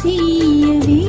செய்யவே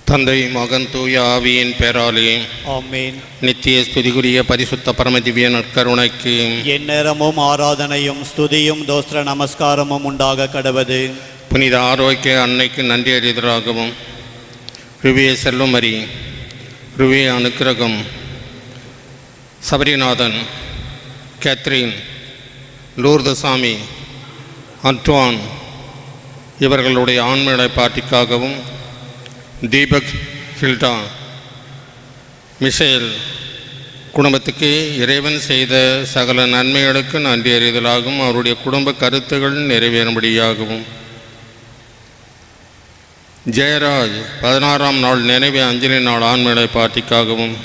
தந்தை மகன் தூய ஆவியின் பெயராலே ஆமென். நித்திய ஸ்துதிக்குரிய பரிசுத்த பரமதிவ்ய நற்கருணைக்கு எந்நேரமும் ஆராதனையும் ஸ்துதியும் தோஸ்திர நமஸ்காரமும் உண்டாக கடவது. புனித ஆரோக்கிய அன்னைக்கு நன்றி அறிதலாகவும் ருவிய செல்வமரி, ருவிய அனுக்கிரகம், சபரிநாதன், கேத்ரின், லூர்தசாமி, அன்ட்வான் இவர்களுடைய ஆண்மையை பாட்டிக்காகவும், தீபக், ஹில்டா, மிஷேல் குடும்பத்துக்கு இறைவன் செய்த சகல நன்மைகளுக்கு நன்றி அறிதலாகவும் அவருடைய குடும்ப கருத்துகள் நிறைவேறும்படியாகவும், ஜெயராஜ் 16ஆம் நாள் நினைவு அஞ்சலி நாள் ஆண்மையை பாட்டிக்காகவும்,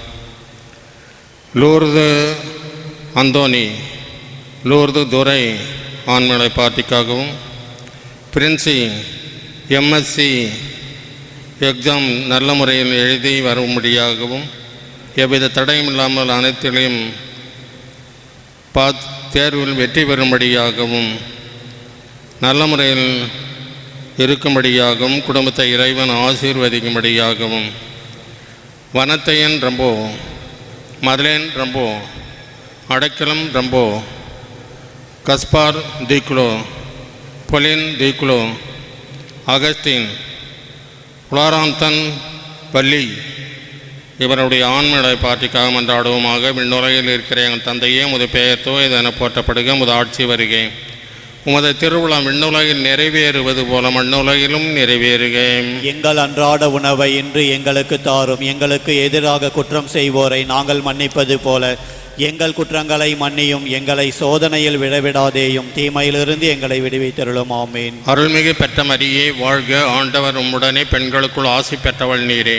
லூர்து அந்தோனி, லூர்து துரை ஆண்மையை பாட்டிக்காகவும், பிரின்சி எம்எஸ்சி எக்ஸாம் நல்ல முறையில் எழுதி வரும்படியாகவும், எவ்வித தடையும் இல்லாமல் அனைத்திலையும் தேர்வில் வெற்றி பெறும்படியாகவும், நல்ல முறையில் இருக்கும்படியாகவும், குடும்பத்தை இறைவன் ஆசீர்வதிக்கும்படியாகவும், வனத்தையன் ரம்போ, மதலேன் ரம்போ, அடைக்கலம் ரம்போ, கஸ்பார் தீக்லோ, பொலின் தீக்லோ, அகஸ்டின், புலாராந்தன் பள்ளி இவருடைய ஆண்மையை பாட்டிக்காக மன்றாடுவோமாக. விண்ணுலகில் இருக்கிற எங்கள் தந்தையே, உமது பெயர் தூயதென போற்றப்படுக, உமது ஆட்சி வருகை, உமது திருவிழா விண்ணுலகில் நிறைவேறுவது போல மண்ணுலகிலும் நிறைவேறுக. எங்கள் அன்றாட உணவை இன்று எங்களுக்கு தாரும். எங்களுக்கு எதிராக குற்றம் செய்வோரை நாங்கள் மன்னிப்பது போல எங்கள் குற்றங்களை மன்னியும். எங்களை சோதனையில் விழவிடாதேயும், தீமையிலிருந்து எங்களை விடுவித்தருளும். ஆமீன். அருள்மிகு பெற்ற மரியே வாழ்க, ஆண்டவர் உம்முடனே பெண்களுக்குள் ஆசி பெற்றவள் நீரே,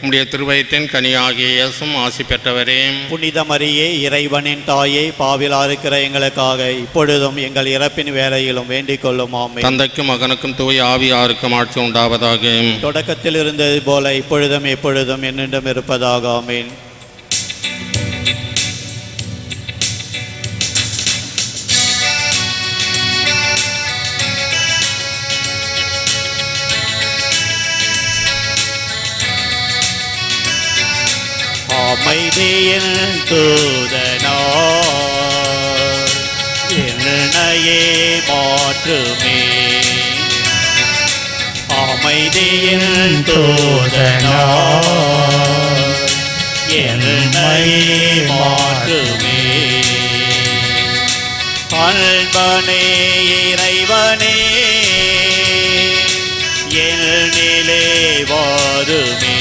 உம்முடைய திருவயிற்றின் கனியாகிய இயேசுவும் ஆசி பெற்றவரே. புனித மரியே, இறைவனின் தாயே, பாவிலா இருக்கிற எங்களுக்காக இப்பொழுதும் எங்கள் இறப்பின் வேளையிலும் வேண்டிக் கொள்ளும். ஆமீன். தந்தைக்கும் மகனுக்கும் தூய ஆவியாருக்கும் ஆட்சி உண்டாவதாக. தொடக்கத்தில் இருந்தது போல இப்பொழுதும் எப்பொழுதும் என்னிடம் இருப்பதாக. ஆமீன். அமைதியின் தூதனோ என்னையே மாற்றுமே, அமைதியின் தூதனோ என்னையே மாற்றுமே, அன்பனே இறைவனே என்னிலே வாருமே.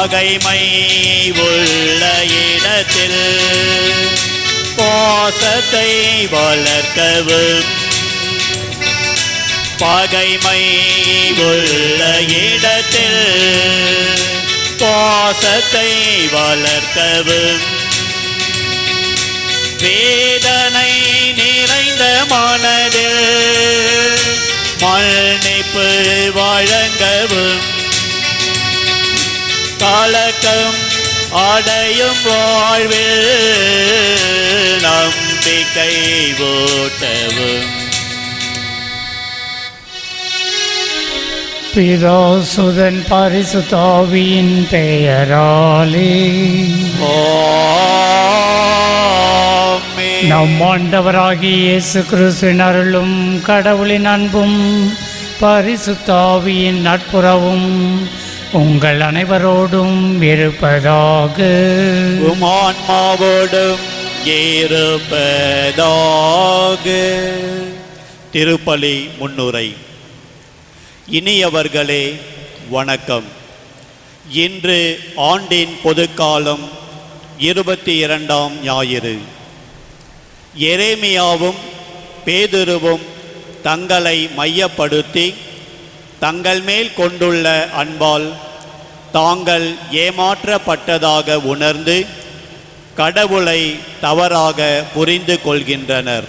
பகைமை உள்ள இடத்தில் பாசத்தை வளர்க்கவும், பகைமை உள்ள இடத்தில் பாசத்தை வளர்க்கவும், வேதனை நிறைந்த மனதில் மன்னிப்பு வழங்கவும், கலக்கம் அடையும் வாழ்வில் நம்பிக்கை ஊட்டவும். பிதாசுதன் பரிசுத்த ஆவியின் பெயராலே ஆமென். நம் ஆண்டவராகிய இயேசு கிறிஸ்துவின் அருளும் கடவுளின் அன்பும் பரிசுத்த ஆவியின் நட்புறவும் உங்கள் அனைவரோடும் இருப்பதாக. உம் ஆன்மாவோடும் இருப்பதாக. திருப்பலி முன்னுரை. இனியவர்களே வணக்கம். இன்று ஆண்டின் பொதுக்காலம் 22ஆம் ஞாயிறு. எரேமியாவும் பேதுருவும் தங்களை மையப்படுத்தி தங்கள் மேல் கொண்டுள்ள அன்பால் தாங்கள் ஏமாற்றப்பட்டதாக உணர்ந்து கடவுளை தவறாக புரிந்து கொள்கின்றனர்.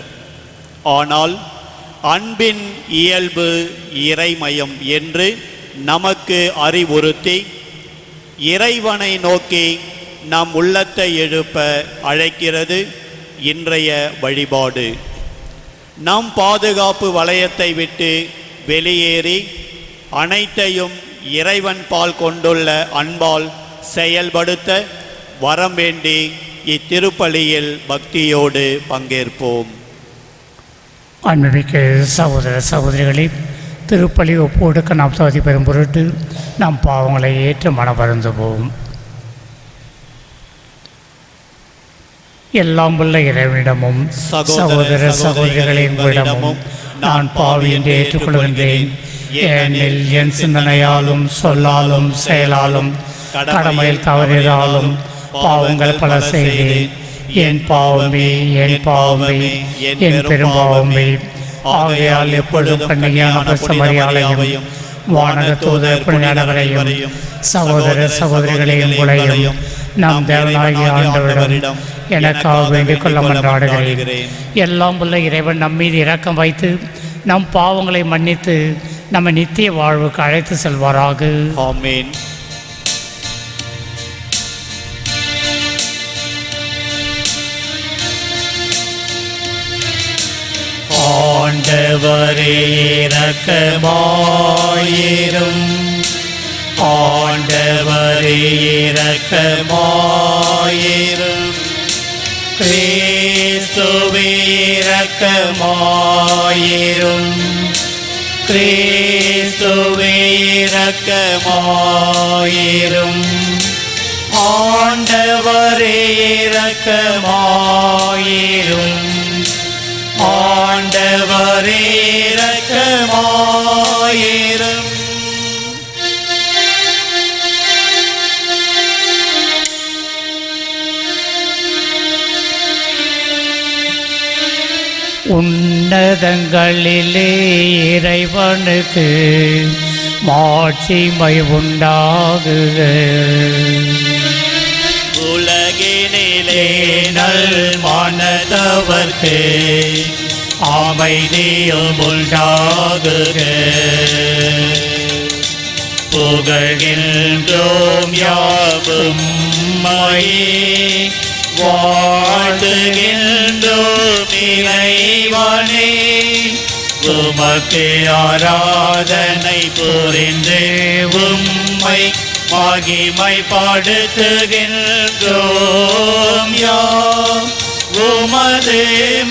ஆனால் அன்பின் இயல்பு இறைமயம் என்று நமக்கு அறிவுறுத்தி இறைவனை நோக்கி நம் உள்ளத்தை எழுப்ப அழைக்கிறது இன்றைய வழிபாடு. நம் பாதுகாப்பு வளையத்தை விட்டு வெளியேறி அனைத்தையும் இறைவன் பால் கொண்டுள்ள அன்பால் செயல்படுத்த வரம் வேண்டி இத்திருப்பலியில் பக்தியோடு பங்கேற்போம். அன்புமிக்க சகோதர சகோதரிகளே, திருப்பலி ஒப்புக்கொடுக்க நாம் தகுதி பெறும் பொருட்டு நம் பாவங்களை ஏற்று மனமருந்துவோம். எல்லாம் உள்ள இறைவனிடமும் சகோதர சகோதரிகளின் உங்களிடமும் நான் பாவி என்று ஏற்றுக்கொள்கின்றேன். ஏனெனில் என் சிந்தனையாலும் சொல்லாலும் செயலாலும் கடமையில் தவறியதாலும் பாவங்கள் பல செய்தேன். என் பாவமே, என் பாவமே, என் பெரும் பாவமே. ஆகையால் எப்பொழுதும் கண்ணியான பரிசுத்தமரியாதையும் வானக தூதர் புனிதரையும் சகோதர சகோதரிகளையும் உங்களையும் நம் தேவனாகிய ஆண்டவரிடம் எனக்காக வேண்டிக் கொள்ள மன்றாடுகிறேன். எல்லாம் உள்ள இறைவன் நம் மீது இரக்கம் வைத்து நம் பாவங்களை மன்னித்து நம்ம நித்திய வாழ்வுக்கு அழைத்து செல்வாராக. ஆமென். ஆண்டவரே இரக்கமாயிரும், ஆண்டவரே இரக்கமாயிரும், கிறிஸ்துவே இரக்கமாயிரும், கிறிஸ்துவே இரக்கமாயிரும், ஆண்டவரே இரக்கமாயிரும், ஆண்டவரே இரக்கமாயிரும். உன்னதங்களிலே இறைவனுக்கு மாட்சிமை உண்டாகுக. உலகினிலே நல் மனதவர்க்கு அமைதியும் உண்டாகுக. புகழ்கின்றோம் யாவும் வாழ்த்துகின்றோம் இறைவனே. உமக்கு ஆராதனை புரிந்து உம்மை மகிமைப்படுத்துகின்றோம் யாம். உமது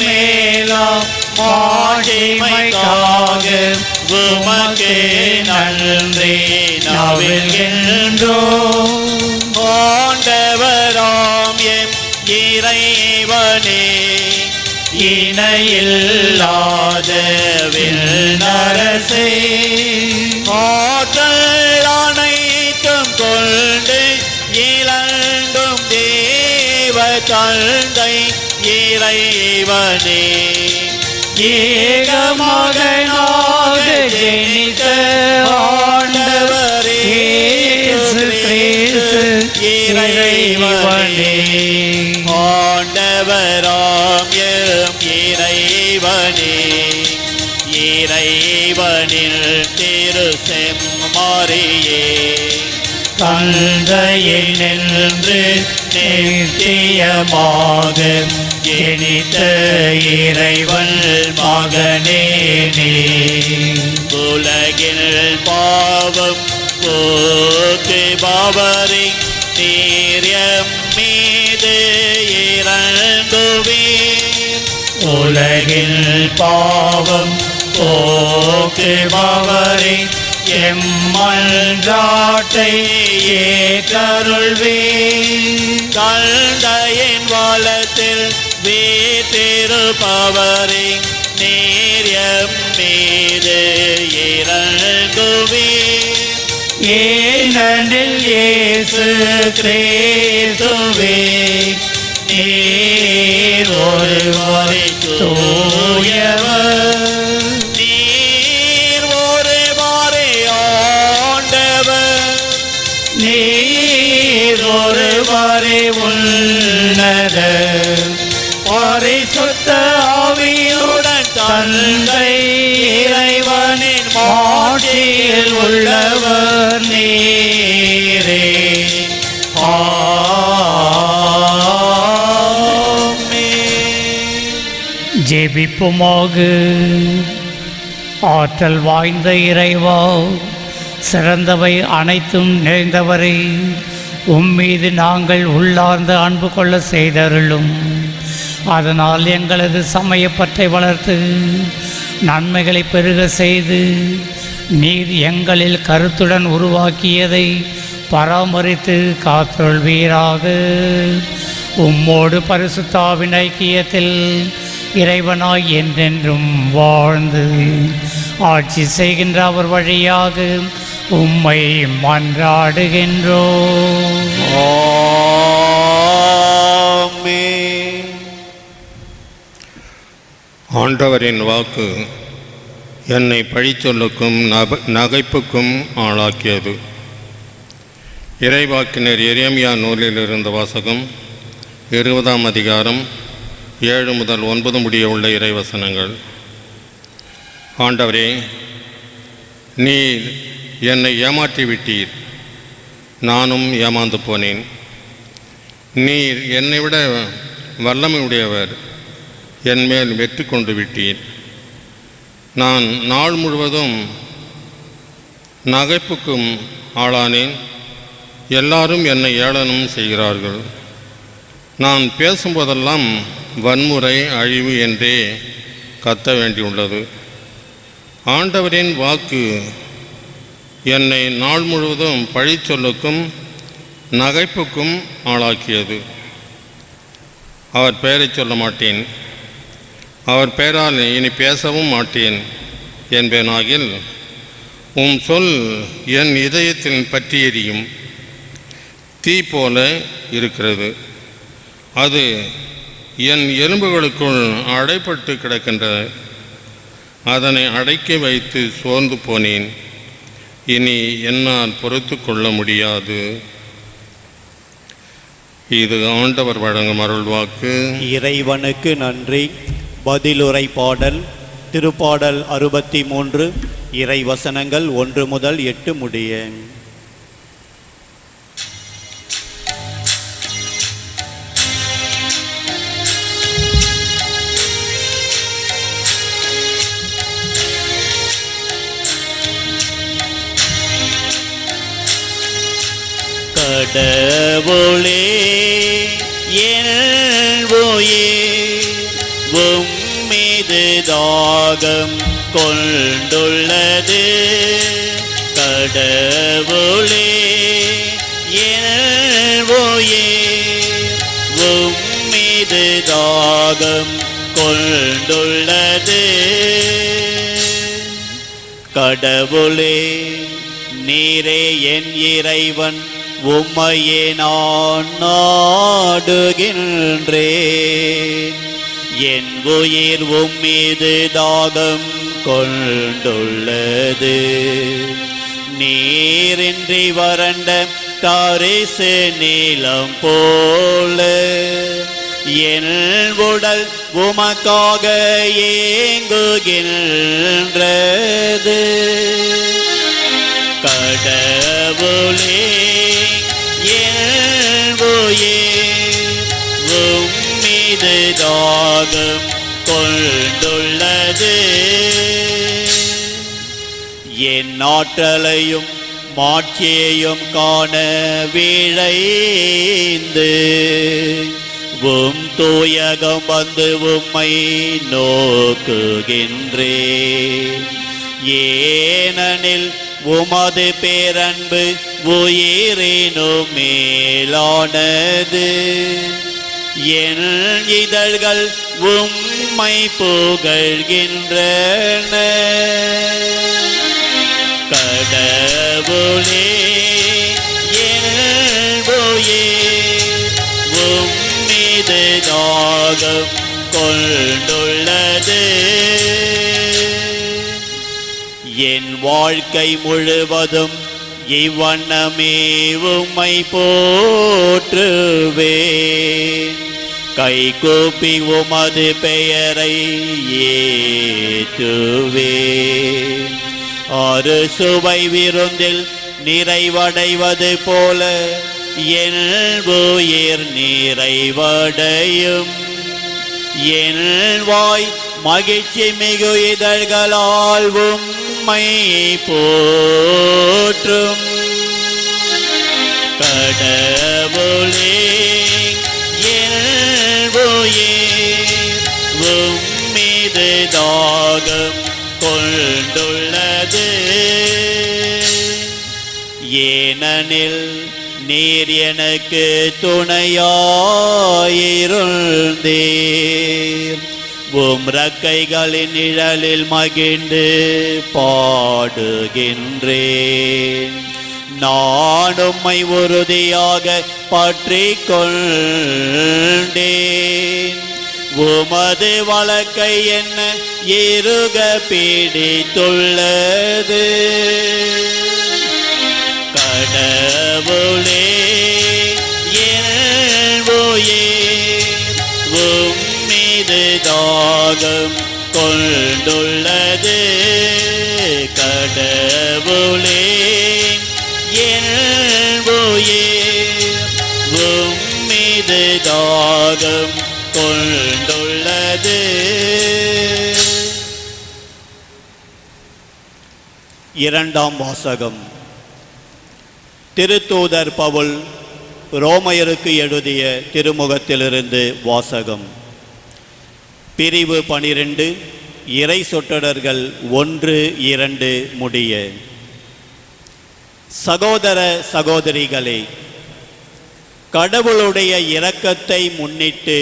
மேலாம் மாட்சிமைக்காக உமக்கு நன்றி நவில்கின்றோம். ஆண்டவராம் எம் இறைவனே, இணையில்லாத விண்ணரசே, ஆற்றல் அனைத்தும் கொண்டு இளங்கும் தேவ தந்தை இறைவனே, ஏகமகனாக ஜனித்த ஆண்டவரே இயேசு கிறிஸ்து இறைவனே, ஆண்டவராம் எம் இறைவனே, இறைவனில் திரு செம்மறியே, தந்தையில் நின்று நித்தியமாக ஜனித்த இறைவன் மகனே நீ. உலகில் பாவம் போக்குபவரே, நீர் எம் மீது இறங்குவீர். உலகில் பாவம் போக்குபவரே, எம்மன்றாட்டை ஏற்றருள்வீர். தந்தையின் வலத்தில் வீற்றிருப்பவரே, நீர் எம் மீது இறங்குவீர். ஏனெனில் இயேசு கிறிஸ்துவே நீர் ஒருவரே தூயவர், நீர் ஒருவரே நீர் ஒருவரே உன்னத பரிசுத்த ஆவியுடன் தந்தை இறைவனின் மாட்சியில் உள்ளவர் நீரே. ஜெபிப்புமாக. ஆற்றல் வாய்ந்த இறைவா, சிறந்தவை அனைத்தும் நிறைந்தவரை, உம்மீது நாங்கள் உள்ளார்ந்த அன்பு கொள்ள செய்தருளும். அதனால் எங்களது சமயப்பற்றை வளர்த்து நன்மைகளை பெருக செய்து நீர் எங்களில் கருத்துடன் உருவாக்கியதை பராமரித்து காத்தொள்வீராக. உம்மோடு பரிசுத்தாவின் ஐக்கியத்தில் இறைவனாய் என்றென்றும் வாழ்ந்து ஆட்சி செய்கின்ற அவர் வழியாக உம்மை மன்றாடுகின்றோம். ஆமென். ஆண்டவரின் வாக்கு என்னை பழிச்சொல்லுக்கும் நகைப்புக்கும் ஆளாக்கியது. இறைவாக்கினர் எரேமியா நூலிலிருந்த வாசகம், 20ஆம் அதிகாரம் 7 முதல் 9 முடிய உள்ள இறைவசனங்கள். ஆண்டவரே, நீர் என்னை ஏமாற்றிவிட்டீர், நானும் ஏமாந்து போனேன். நீர் என்னை விட வல்லமையுடையவர், என்மேல் வெற்றி கொண்டு விட்டீர். நான் நாள் முழுவதும் நகைப்புக்கும் ஆளானேன். எல்லாரும் என்னை ஏளனம் செய்கிறார்கள். நான் பேசும்போதெல்லாம் வன்முறை, அழிவு என்றே கத்த வேண்டியுள்ளது. ஆண்டவரின் வாக்கு என்னை நாள் முழுவதும் பழிச்சொல்லுக்கும் நகைப்புக்கும் ஆளாக்கியது. அவர் பெயரை சொல்ல மாட்டேன், அவர் பெயரால் இனி பேசவும் மாட்டேன் என்பேனாகில், உம் சொல் என் இதயத்தில் பற்றி எரியும் தீ போல இருக்கிறது. அது என் எலும்புகளுக்குள் அடைப்பட்டு கிடக்கின்றது. அதனை அடக்கி வைத்து சோர்ந்து போனேன். இனி என்னால் பொறுத்து கொள்ள முடியாது. இது ஆண்டவர் வழங்கும் அருள்வாக்கு. இறைவனுக்கு நன்றி. பதிலுரை பாடல். திருப்பாடல் 63, இறைவசனங்கள் 1 முதல் 8 முடிய. கடவுளே, என் உயிர் உம்மீது தாகம் கொண்டுள்ளது. கடவுளே, என் உயிர் உம்மீது தாகம் கொண்டுள்ளது. கடவுளே, நீரே என் இறைவன், உம்மையே நான் நாடுகின்றேன். என் உயிர் உம்மீது தாகம் கொண்டுள்ளது. நீரின்றி வறண்ட தரிசு நிலம் போல என் உடல் உமக்காக ஏங்குகின்றது. கடவுளே, என் உயிர் உம்மீது தாகம் கொண்டுள்ளது. என் ஆற்றலையும் மாட்சியையும் காண விழைந்து உம் தூயகம் வந்து உம்மை நோக்குகின்றேன். ஏனெனில் உமது பேரன்பு உயிரினும் மேலானது. என் இதழ்கள் உம்மை புகழ்கின்றன. கடவுளே, என் உயிர் உம்மீது தாகம் கொண்டுள்ளது. என் வாழ்க்கை முழுவதும் இவ்வண்ணமே உம்மை போற்றுவேன். கைகூப்பி உமது பெயரை ஏற்றுவேன். அறுசுவை விருந்தில் நிறைவடைவது போல என் உயிர் நிறைவடையும். என் வாய் மகிழ்ச்சி மிகு இதழ்களால் உம்மை போற்றும். கடவுளே என் உயிர் உம்மீது தாகம் கொண்டுள்ளது. ஏனெனில் நீர் எனக்கு துணையாயிருந்தீர். உம் இறக்கைகளின் நிழலில் மகிழ்ந்து பாடுகின்றேன். நான் உம்மை உறுதியாக பற்றி கொண்டேன். உமது வலக்கை என்ன இறுக பிடித்துள்ளது. கடவுளே என் உயிர் உம்மீது தாகம் கொண்டுள்ளது. கடவுளே என் உயிர் உம்மீது தாகம் கொண்டுள்ளது. இரண்டாம் வாசகம். திருத்தூதர் பவுல் ரோமையருக்கு எழுதிய திருமுகத்திலிருந்து வாசகம். பிரிவு 12 இறை சொற்றொடர்கள் 1-2 முடிய. சகோதர சகோதரிகளே, கடவுளுடைய இரக்கத்தை முன்னிட்டு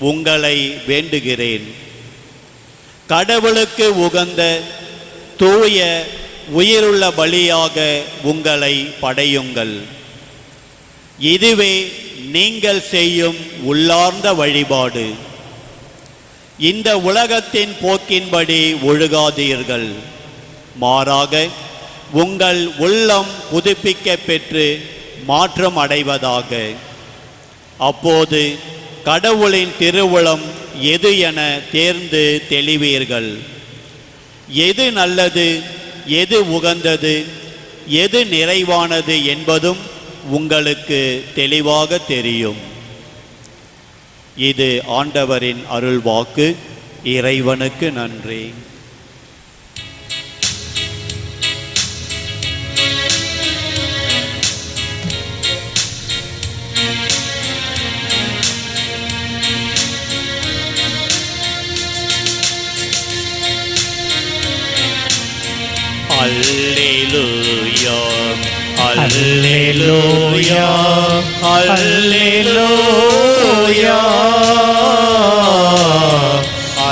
உங்களை வேண்டுகிறேன். கடவுளுக்கு உகந்த தூய உயிருள்ள பலியாக உங்களை படையுங்கள். இதுவே நீங்கள் செய்யும் உள்ளார்ந்த வழிபாடு. இந்த உலகத்தின் போக்கின்படி ஒழுகாதீர்கள். மாறாக உங்கள் உள்ளம் புதுப்பிக்க பெற்று மாற்றம் அடைவதாக. அப்போது கடவுளின் திருவுளம் எது என தேர்ந்து தெளிவீர்கள். எது நல்லது, எது உகந்தது, எது நிறைவானது என்பதும் உங்களுக்கு தெளிவாக தெரியும். இது ஆண்டவரின் அருள்வாக்கு. இறைவனுக்கு நன்றி. அல்லேலூயா அல்லேலூயா அல்லேலூயா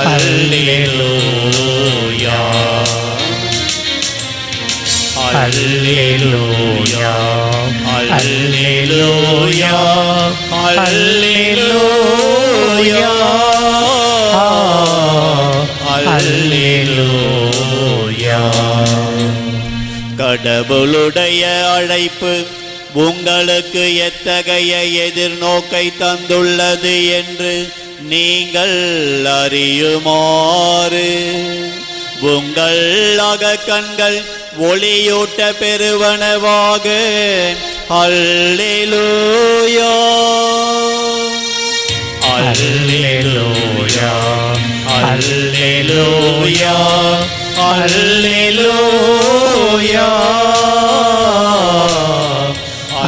அல்லேலூயா அல்லேலூயா அல்லேலூயா அல்லேலூயா அல்லேலூயா. கடவுளுடைய அழைப்பு உங்களுக்கு எத்தகைய எதிர்நோக்கை தந்துள்ளது என்று நீங்கள் அறியுமாறு உங்கள் அகக்கண்கள் ஒளியூட்ட பெறுவனவாக. அல்லேலூயா அல்லேலூயா அல்லேலூயா அல்லேலூயா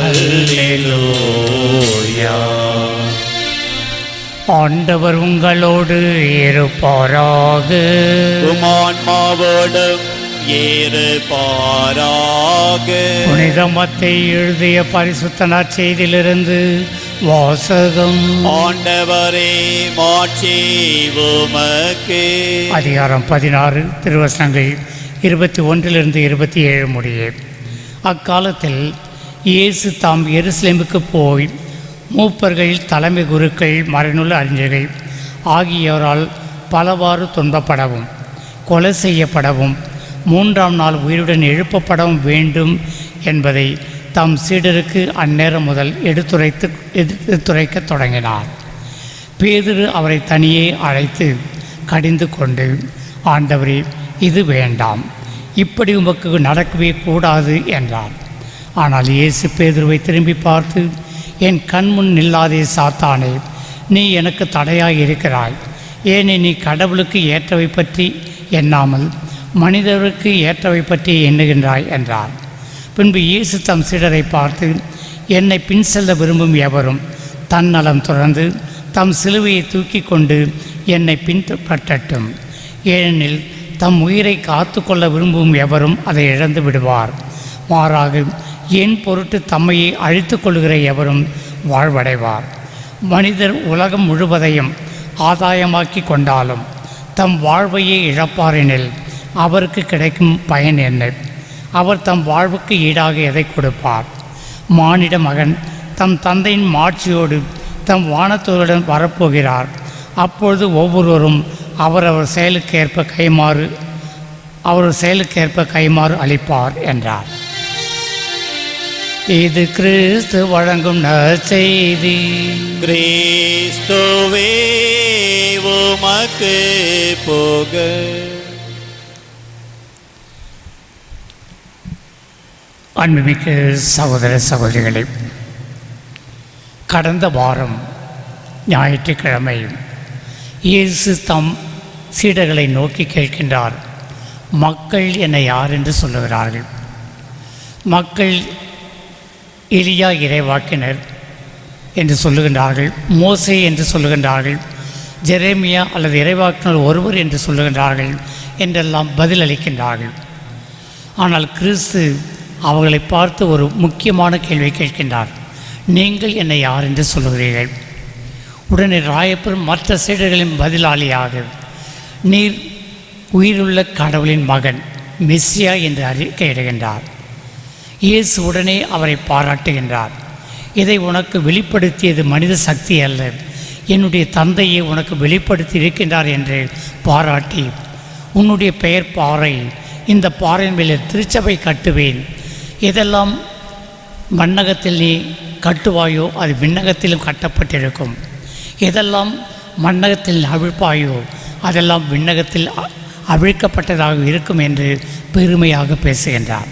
அல்லேலூயா. ஆண்டவர் உங்களோடு இருப்பாராக. உமான்மாவோடும் இருப்பாராக. புனித மத்தேயு எழுதிய பரிசுத்த நற்செய்தியிலிருந்து வாசகம். ஆண்டவரே மாட்சி உமக்கே. அதிகாரம் 16 திருவசனங்கள் 21-27 முடிய. அக்காலத்தில் இயேசு தாம் எருசலேமுக்கு போய் மூப்பர்கள், தலைமை குருக்கள், மறைநூல் அறிஞர்கள் ஆகியோரால் பலவாறு துன்பப்படவும் கொலை செய்யப்படவும் 3ஆம் நாள் உயிருடன் எழுப்பப்படவும் வேண்டும் என்பதை தம் சீடருக்கு அந்நேரம் முதல் எடுத்துரைக்கத் தொடங்கினார். பேதுரு அவரை தனியே அழைத்து கடிந்து கொண்டு, ஆண்டவரே, இது வேண்டாம், இப்படி உமக்கு நடக்கவே கூடாது என்றார். ஆனால் இயேசு பேதுருவை திரும்பி பார்த்து, என் கண்முன் நில்லாதே சாத்தானே, நீ எனக்கு தடையாக இருக்கிறாய். ஏனே நீ கடவுளுக்கு ஏற்றவை பற்றி எண்ணாமல் மனிதருக்கு ஏற்றவை பற்றி எண்ணுகின்றாய் என்றார். பின்பு இயேசு தம் சீடரை பார்த்து, என்னை பின் செல்ல விரும்பும் எவரும் தன்னலம் துறந்து தம் சிலுவையை தூக்கி கொண்டு என்னை பின்பற்றட்டும். ஏனெனில் தம் உயிரை காத்து கொள்ள விரும்பும் எவரும் அதை இழந்து விடுவார். மாறாக என் பொருட்டு தம்மையை அழித்து கொள்கிற எவரும் வாழ்வடைவார். மனிதர் உலகம் முழுவதையும் ஆதாயமாக்கி கொண்டாலும் தம் வாழ்வையே இழப்பாரெனில் அவருக்கு கிடைக்கும் பயன் என்ன? அவர் தம் வாழ்வுக்கு ஈடாக எதை கொடுப்பார்? மானிட மகன் தம் தந்தையின் மாட்சியோடு தம் வானத்தோருடன் வரப்போகிறார். அப்பொழுது ஒவ்வொருவரும் அவரவர் செயலுக்கேற்ப கைமாறு அளிப்பார் என்றார். இது கிறிஸ்து வழங்கும் நற்செய்தி. கிறிஸ்துவே உமக்கு புகழ். அன்புமிக்க சகோதர சகோதரிகளே, கடந்த வாரம் ஞாயிற்றுக்கிழமை இயேசு தம் சீடர்களை நோக்கி கேட்கின்றார், மக்கள் என்னை யார் என்று சொல்லுகிறார்கள்? மக்கள் எலியா இறைவாக்கினர் என்று சொல்லுகின்றார்கள், மோசே என்று சொல்லுகின்றார்கள், ஜெரேமியா அல்லது இறைவாக்கினர் ஒருவர் என்று சொல்லுகின்றார்கள் என்றெல்லாம் பதிலளிக்கின்றார்கள். ஆனால் கிறிஸ்து அவர்களை பார்த்து ஒரு முக்கியமான கேள்வி கேட்கின்றார், நீங்கள் என்னை யார் என்று சொல்லுகிறீர்கள்? உடனே ராயப்பர் மற்ற சீடர்களின் பதிலாளியாக, நீர் உயிருள்ள கடவுளின் மகன் மெஸ்ஸியா என்று அறிக்கையிடுகின்றார். இயேசு உடனே அவரை பாராட்டுகின்றார். இதை உனக்கு வெளிப்படுத்தியது மனித சக்தி அல்ல, என்னுடைய தந்தையை உனக்கு வெளிப்படுத்தி இருக்கின்றார் என்று பாராட்டி, உன்னுடைய பெயர் பாறை, இந்த பாறையின் மேலே திருச்சபை கட்டுவேன். எதெல்லாம் மண்ணகத்தில் நீ கட்டுவாயோ அது விண்ணகத்திலும் கட்டப்பட்டிருக்கும், எதெல்லாம் மண்ணகத்தில் அவிழ்ப்பாயோ அதெல்லாம் விண்ணகத்தில் அவிழ்க்கப்பட்டதாக இருக்கும் என்று பெருமையாக பேசுகின்றார்.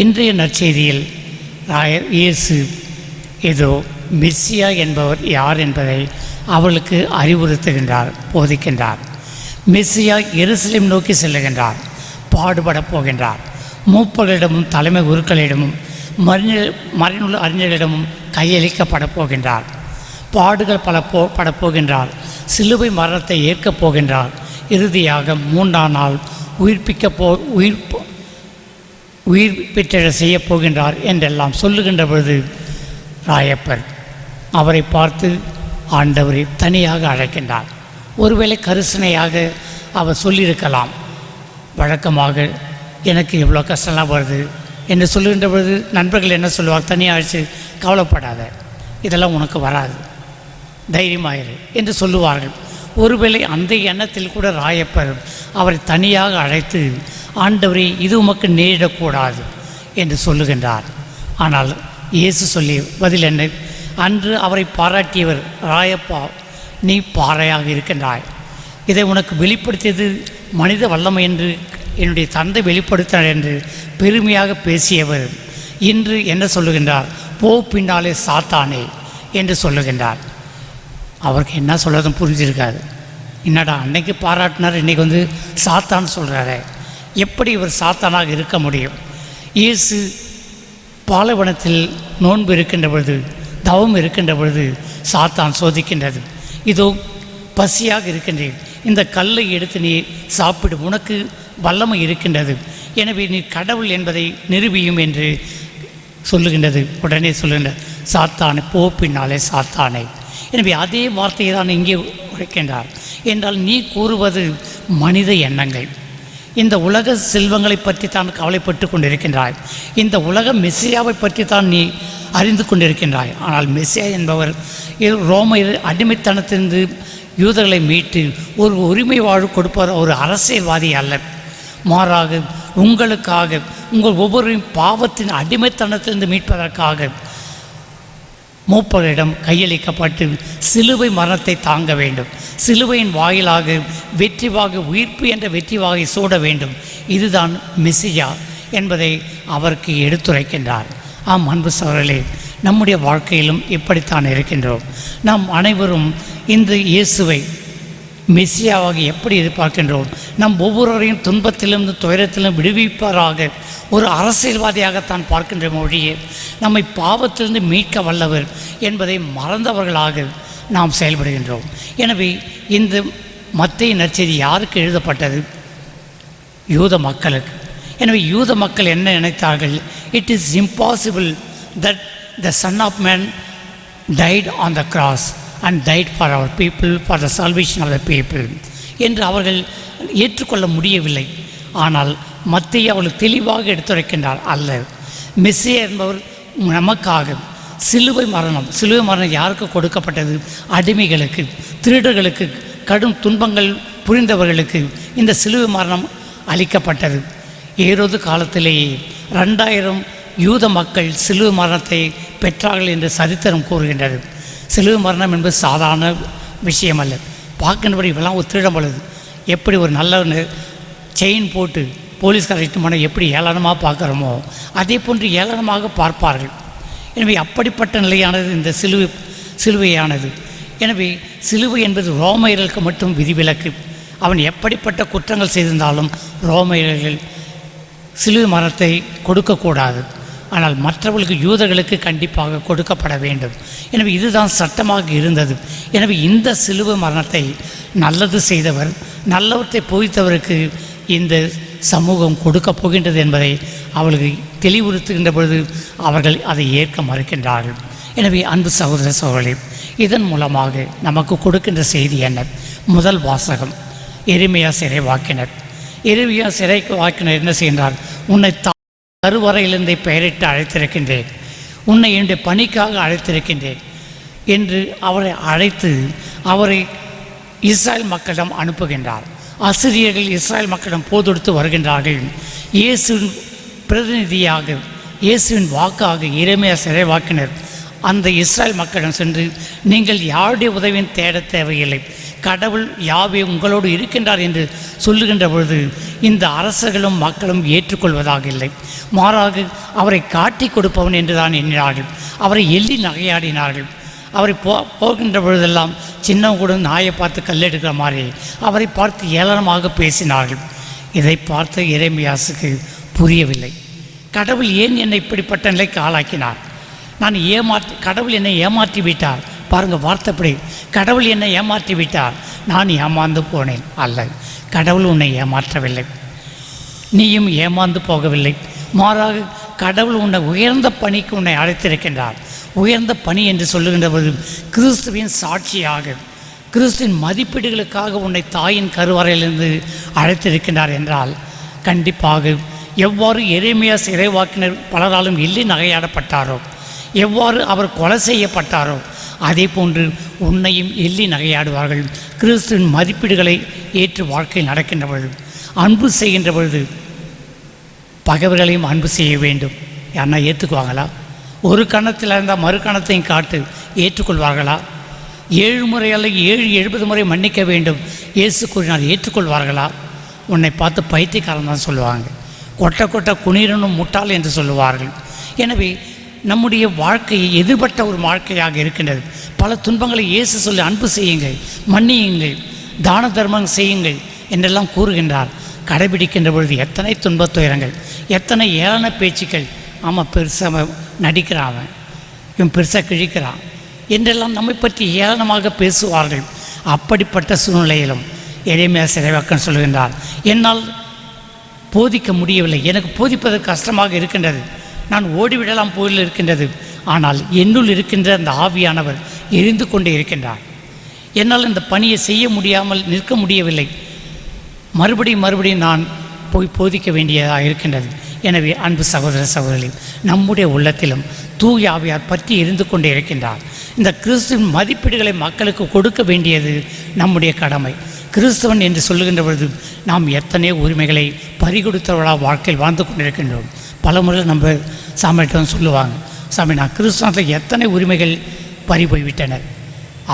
இன்றைய நற்செய்தியில் இயேசு ஏதோ மெஸ்ஸியா என்பவர் யார் என்பதை அவர்களுக்கு அறிவுறுத்துகின்றார், போதிக்கின்றார். மெஸ்ஸியா எருசலேம் நோக்கி செல்லுகின்றார், பாடுபடப் போகின்றார். மூப்பர்களிடமும் தலைமை குருக்களிடமும் மறைநூல் அறிஞர்களிடமும் கையளிக்கப்படப் போகின்றார். பாடுகள் படப்போகின்றார். சிலுவை மரணத்தை ஏற்கப் போகின்றார். இறுதியாக 3ஆம் நாள் உயிர் பெற்ற செய்யப் போகின்றார் என்றெல்லாம் சொல்லுகின்ற பொழுது ராயப்பர் அவரை பார்த்து ஆண்டவரை தனியாக அழைக்கின்றார். ஒருவேளை கரிசனையாக அவர் சொல்லியிருக்கலாம், வழக்கமாக எனக்கு இவ்வளோ கஷ்டம்லாம் வருது என்று சொல்லுகின்ற பொழுது நண்பர்கள் என்ன சொல்லுவார், தனியாக அழைச்சி கவலைப்படாத, இதெல்லாம் உனக்கு வராது, தைரியமாயிரு என்று சொல்லுவார்கள். ஒருவேளை அந்த எண்ணத்தில் கூட ராயப்பர் அவரை தனியாக அழைத்து, ஆண்டவரே இது உமக்கு நேரிடக்கூடாது என்று சொல்லுகின்றார். ஆனால் இயேசு சொல்லி பதில் என்ன? அன்று அவரை பாராட்டியவர், ராயப்பா நீ பாறையாக இருக்கின்றாய், இதை உனக்கு வெளிப்படுத்தியது மனித வல்லமை என்று என்னுடைய தந்தை வெளிப்படுத்தினார் என்று பெருமையாக பேசியவர் இன்று என்ன சொல்லுகின்றார்? போ பின்னாலே சாத்தானே என்று சொல்லுகின்றார். அவருக்கு என்ன சொல்கிறதும் புரிஞ்சிருக்காது. என்னடா அன்னைக்கு பாராட்டினார், இன்றைக்கி வந்து சாத்தான் சொல்கிறாரு, எப்படி இவர் சாத்தானாக இருக்க முடியும்? இயேசு பாலைவனத்தில் நோன்பு இருக்கின்ற பொழுது, தவம் இருக்கின்ற பொழுது சாத்தான் சோதிக்கின்றது. இதோ பசியாக இருக்கின்றேன், இந்த கல்லை எடுத்து நீ சாப்பிடு, உனக்கு வல்லமை இருக்கின்றது, எனவே நீ கடவுள் என்பதை நிரூபியும் என்று சொல்லுகின்றது. உடனே சொல்லுகின்ற சாத்தானை போ பின்னாலே சாத்தானை. எனவே அதே வார்த்தையை தான் இங்கே உரைக்கின்றார். என்றால் நீ கூறுவது மனித எண்ணங்கள், இந்த உலக செல்வங்களை பற்றி தான் கவலைப்பட்டு கொண்டிருக்கின்றாய், இந்த உலக மெஸ்ஸியாவை பற்றி தான் நீ அறிந்து கொண்டிருக்கின்றாய். ஆனால் மெஸ்ஸியா என்பவர் ரோம அடிமைத்தனத்திலிருந்து யூதர்களை மீட்டு ஒரு உரிமை வாழ்வு கொடுப்பவர் ஒரு அரசியல்வாதி அல்ல, மாறாக உங்களுக்காக உங்கள் ஒவ்வொருவரையும் பாவத்தின் அடிமைத்தனத்திலிருந்து மீட்பதற்காக மூப்பரிடம் கையளிக்கப்பட்டு சிலுவை மரணத்தை தாங்க வேண்டும். சிலுவையின் வாயிலாக வெற்றிவாக உயிர்ப்பு என்ற வெற்றிவாகை சூட வேண்டும். இதுதான் மெசியா என்பதை அவருக்கு எடுத்துரைக்கின்றார். ஆம் அன்பு சகோதரர்களே, நம்முடைய வாழ்க்கையிலும் இப்படித்தான் இருக்கின்றோம். நாம் அனைவரும் இந்த இயேசுவை மெசியாவாக எப்படி எதிர்பார்க்கின்றோம்? நம் ஒவ்வொருவரையும் துன்பத்திலிருந்து துயரத்திலும் விடுவிப்பவராக ஒரு அரசியல்வாதியாகத்தான் பார்க்கின்ற மொழியே நம்மை பாவத்திலிருந்து மீட்க வல்லவர் என்பதை மறந்தவர்களாக நாம் செயல்படுகின்றோம். எனவே இந்த மத்தேயு நற்செய்தி யாருக்கு எழுதப்பட்டது? யூத மக்களுக்கு. எனவே யூத மக்கள் என்ன நினைத்தார்கள்? It is impossible that the Son of Man died on the cross and died for our people, for the salvation of the people என்று அவர்கள் ஏற்றுக்கொள்ள முடியவில்லை. ஆனால் மத்தேயு அவர்கள் தெளிவாக எடுத்துரைக்கின்றார், அல்ல, மெசியா என்பவர் நமக்காக சிலுவை மரணம் யாருக்கு கொடுக்கப்பட்டது? அடிமைகளுக்கு, திருடர்களுக்கு, கடும் துன்பங்கள் புரிந்தவர்களுக்கு இந்த சிலுவை மரணம் அளிக்கப்பட்டது. ஏரோது காலத்திலேயே 2000 யூத மக்கள் சிலுவை மரணத்தை பெற்றார்கள் என்று சரித்திரம் கூறுகின்றது. சிலுவை மரணம் என்பது சாதாரண விஷயம் அல்ல. பார்க்கின்றபடி இவெல்லாம் ஒரு திருடம் பொழுது எப்படி ஒரு நல்ல செயின் போட்டு போலீஸ்கார இட்டுமான எப்படி ஏளனமாக பார்க்குறோமோ அதே போன்று ஏளனமாக பார்ப்பார்கள். எனவே அப்படிப்பட்ட நிலையானது இந்த சிலுவையானது. எனவே சிலுவை என்பது ரோமையர்களுக்கு மட்டும் விதிவிலக்கு. அவன் எப்படிப்பட்ட குற்றங்கள் செய்திருந்தாலும் ரோமையர்கள் சிலுவை மரணத்தை கொடுக்கக்கூடாது. ஆனால் மற்றவர்களுக்கு, யூதர்களுக்கு கண்டிப்பாக கொடுக்கப்பட வேண்டும். எனவே இதுதான் சட்டமாக இருந்தது. எனவே இந்த சிலுவை மரணத்தை நல்லது செய்தவர், நல்லவற்றை போதித்தவருக்கு இந்த சமூகம் கொடுக்கப் போகின்றது என்பதை அவர்களுக்கு தெளிவுறுத்துகின்ற பொழுது அவர்கள் அதை ஏற்க மறுக்கின்றார்கள். எனவே அன்பு சகோதர சகோதரர்களே, இதன் மூலமாக நமக்கு கொடுக்கின்ற செய்தி என்ன? முதல் வாசகம், எரேமியா சிறைவாக்கினர். எரேமியா சிறைவாக்கினர் என்ன செய்கின்றார்? உன்னை கருவறையிலிருந்தே பெயரிட்டு அழைத்திருக்கின்றேன், உன்னை என்னுடைய பணிக்காக அழைத்திருக்கின்றேன் என்று அவரை அழைத்து அவரை இஸ்ராயல் மக்களிடம் அனுப்புகின்றார். அசிரியர்கள் இஸ்ராயல் மக்களிடம் போதொடுத்து வருகின்றார்கள். இயேசுவின் பிரதிநிதியாக, இயேசுவின் வாக்காக எரேமியா சிறைவாக்கினர் அந்த இஸ்ராயல் மக்களிடம் சென்று, நீங்கள் யாருடைய உதவியும் தேட தேவையில்லை, கடவுள் யாவே உங்களோடு இருக்கின்றார் என்று சொல்லுகின்ற பொழுது இந்த அரசர்களும் மக்களும் ஏற்றுக்கொள்வதாக இல்லை. மாறாக அவரை காட்டி கொடுப்பவன் என்று தான் எண்ணினார்கள். அவரை எள்ளி நகையாடினார்கள். அவரை போகின்ற பொழுதெல்லாம் சின்னம் கூட நாயை பார்த்து கல்லெடுக்கிற மாதிரி அவரை பார்த்து ஏளனமாக பேசினார்கள். இதை பார்த்து எரேமியாசுக்கு புரியவில்லை. கடவுள் ஏன் என்னை இப்படிப்பட்ட நிலைக்கு ஆளாக்கினார்? கடவுள் என்னை ஏமாற்றி விட்டார். பாருங்கள் வார்த்தைப்படி, கடவுள் என்னை ஏமாற்றி விட்டார், நான் ஏமாந்து போனேன். அல்ல, கடவுள் உன்னை ஏமாற்றவில்லை, நீயும் ஏமாந்து போகவில்லை. மாறாக கடவுள் உன்னை உயர்ந்த பணிக்கு உன்னை அழைத்திருக்கின்றார். உயர்ந்த பணி என்று சொல்லுகின்ற போது கிறிஸ்துவின் சாட்சியாக, கிறிஸ்துவின் மதிப்பீடுகளுக்காக உன்னை தாயின் கருவறையிலிருந்து அழைத்திருக்கின்றார் என்றால் கண்டிப்பாக எவ்வாறு எரேமியா சிறைவாக்கினர் பலராலும் எள்ளி நகையாடப்பட்டாரோ, எவ்வாறு அவர் கொலை செய்யப்பட்டாரோ, அதே போன்று உன்னையும் எள்ளி நகையாடுவார்கள். கிறிஸ்துவின் மதிப்பீடுகளை ஏற்று வாழ்க்கையில் நடக்கின்ற பொழுது, அன்பு செய்கின்ற பொழுது பகைவர்களையும் அன்பு செய்ய வேண்டும். யாருன்னா ஏற்றுக்குவாங்களா? ஒரு கணத்தில் இருந்தால் மறு கணத்தையும் காட்டு, ஏற்றுக்கொள்வார்களா? 7 முறை அல்ல 70 முறை மன்னிக்க வேண்டும் இயேசு கூறினால் ஏற்றுக்கொள்வார்களா? உன்னை பார்த்து பைத்தியக்காரன் தான் சொல்லுவாங்க, கொட்ட குனிரனும் முட்டாள் என்று சொல்லுவார்கள். எனவே நம்முடைய வாழ்க்கையை எதிர்பட்ட ஒரு வாழ்க்கையாக இருக்கின்றது. பல துன்பங்களை இயேசு சொல்லி அன்பு செய்யுங்கள், மன்னியுங்கள், தான தர்மம் செய்யுங்கள் என்றெல்லாம் கூறுகின்றார். கடைபிடிக்கின்ற பொழுது எத்தனை துன்பத் துயரங்கள், எத்தனை ஏளன பேச்சுக்கள். ஆமாம், பெருசாக நடிக்கிறான், இவன் பெருசாக கிழிக்கிறான் என்றெல்லாம் நம்மை பற்றி ஏளனமாக பேசுவார்கள். அப்படிப்பட்ட சூழ்நிலையிலும் எரேமியா சிறைவாக்கன் சொல்கின்றார், என்னால் போதிக்க முடியவில்லை, எனக்கு போதிப்பதற்கு கஷ்டமாக இருக்கின்றது, நான் ஓடிவிடலாம் போயில் இருக்கின்றது, ஆனால் என்னுள் இருக்கின்ற அந்த ஆவியானவர் எரிந்து கொண்டே இருக்கின்றார். என்னால் இந்த பணியை செய்ய முடியாமல் நிற்க முடியவில்லை, மறுபடியும் நான் போய் போதிக்க வேண்டியதாக இருக்கின்றது. எனவே அன்பு சகோதர சகோதரி, நம்முடைய உள்ளத்திலும் தூய ஆவியார் பற்றி இருந்து கொண்டே இருக்கின்றார். இந்த கிறிஸ்துவின் மதிப்பீடுகளை மக்களுக்கு கொடுக்க வேண்டியது நம்முடைய கடமை. கிறிஸ்தவன் என்று சொல்லுகின்ற பொழுது நாம் எத்தனை உரிமைகளை பறிகொடுத்தவர்களாக வாழ்க்கையில் வாழ்ந்து கொண்டிருக்கின்றோம். பல முறை நம்ம சாமியிடம் சொல்லுவாங்க, சாமி நான் கிறிஸ்தவத்தில் எத்தனை உரிமைகள் பறி போய்விட்டனர்,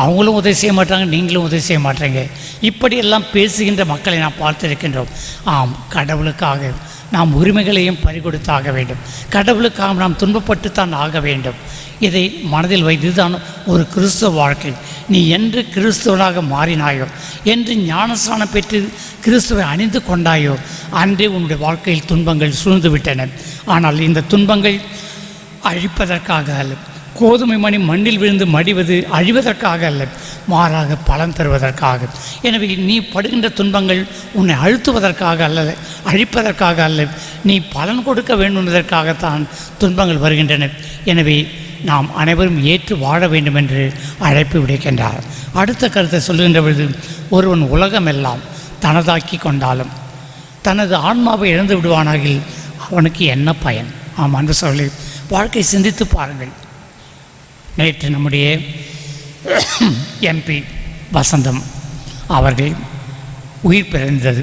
அவங்களும் உதவி செய்ய மாட்டாங்க, நீங்களும் உதவி செய்ய மாட்டேங்க, இப்படியெல்லாம் பேசுகின்ற மக்களை நாம் பார்த்திருக்கின்றோம். ஆம், கடவுளுக்காக நாம் உரிமைகளையும் பறிகொடுத்தாக வேண்டும். கடவுளுக்காக நாம் துன்பப்பட்டுத்தான் ஆக வேண்டும். இதை மனதில் வைத்துதான் ஒரு கிறிஸ்துவ வாழ்க்கை. நீ என்று கிறிஸ்துவனாக மாறினாயோ, என்று ஞானஸ்நானம் பெற்று கிறிஸ்துவை அணிந்து கொண்டாயோ, அன்றே உன்னுடைய வாழ்க்கையில் துன்பங்கள் சூழ்ந்து விட்டன. ஆனால் இந்த துன்பங்கள் அழிப்பதற்காக அல்ல, கோதுமை மணி மண்ணில் விழுந்து மடிவது அழிவதற்காக அல்ல, மாறாக பலன் தருவதற்காக. எனவே நீ படுகின்ற துன்பங்கள் உன்னை அழுத்துவதற்காக அல்ல, அழிப்பதற்காக அல்ல, நீ பலன் கொடுக்க வேண்டும் என்பதற்காகத்தான் துன்பங்கள் வருகின்றன. எனவே நாம் அனைவரும் ஏற்று வாழ வேண்டும் என்று அழைப்பு விடுக்கின்றார். அடுத்த கருத்தை சொல்லுகின்ற பொழுது, ஒருவன் உலகமெல்லாம் தனதாக்கி கொண்டாலும் தனது ஆன்மாவை இழந்து விடுவானாகில் அவனுக்கு என்ன பயன்? ஆம் அன்பு சகோதரர்களே, வாழ்க்கை சிந்தித்து பாருங்கள். நேற்று நம்முடைய எம்பி வசந்தம் அவர்கள் உயிர் பிரிந்தது,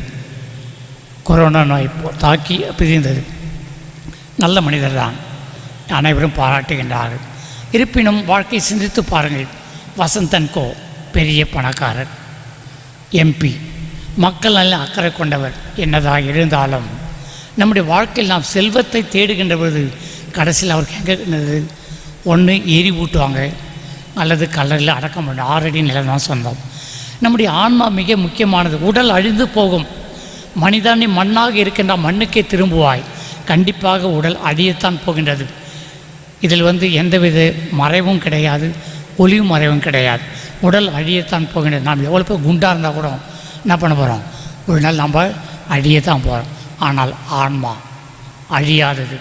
கொரோனா நோய் தாக்கி பிரிந்தது. நல்ல மனிதர் தான், அனைவரும் பாராட்டுகின்றார்கள். இருப்பினும் வாழ்க்கை சிந்தித்து பாருங்கள். வசந்தன் கோ பெரிய பணக்காரர், எம்பி, மக்கள் நல்ல அக்கறை கொண்டவர். என்னதாக இருந்தாலும் நம்முடைய வாழ்க்கையில் நாம் செல்வத்தை தேடுகின்ற பொழுது கடைசியில் அவருக்கு எங்கே ஒன்று எரி ஊட்டுவாங்க அல்லது கல்லறையில் அடக்கம் பண்ண 6 அடி நிலம் தான் சொந்தம். நம்முடைய ஆன்மா மிக முக்கியமானது. உடல் அழிந்து போகும். மனிதனை மண்ணாக இருக்கின்ற மண்ணுக்கே திரும்புவாய். கண்டிப்பாக உடல் அழியத்தான் போகின்றது. இதில் எந்தவித மறைவும் கிடையாது, ஒளிவும் மறைவும் கிடையாது. உடல் அழியத்தான் போகின்றது. நாம் எவ்வளோ பேர் குண்டாக இருந்தால் கூட என்ன பண்ண போகிறோம்? ஒரு நாள் நம்ம அழியத்தான் போகிறோம். ஆனால் ஆன்மா அழியாதது.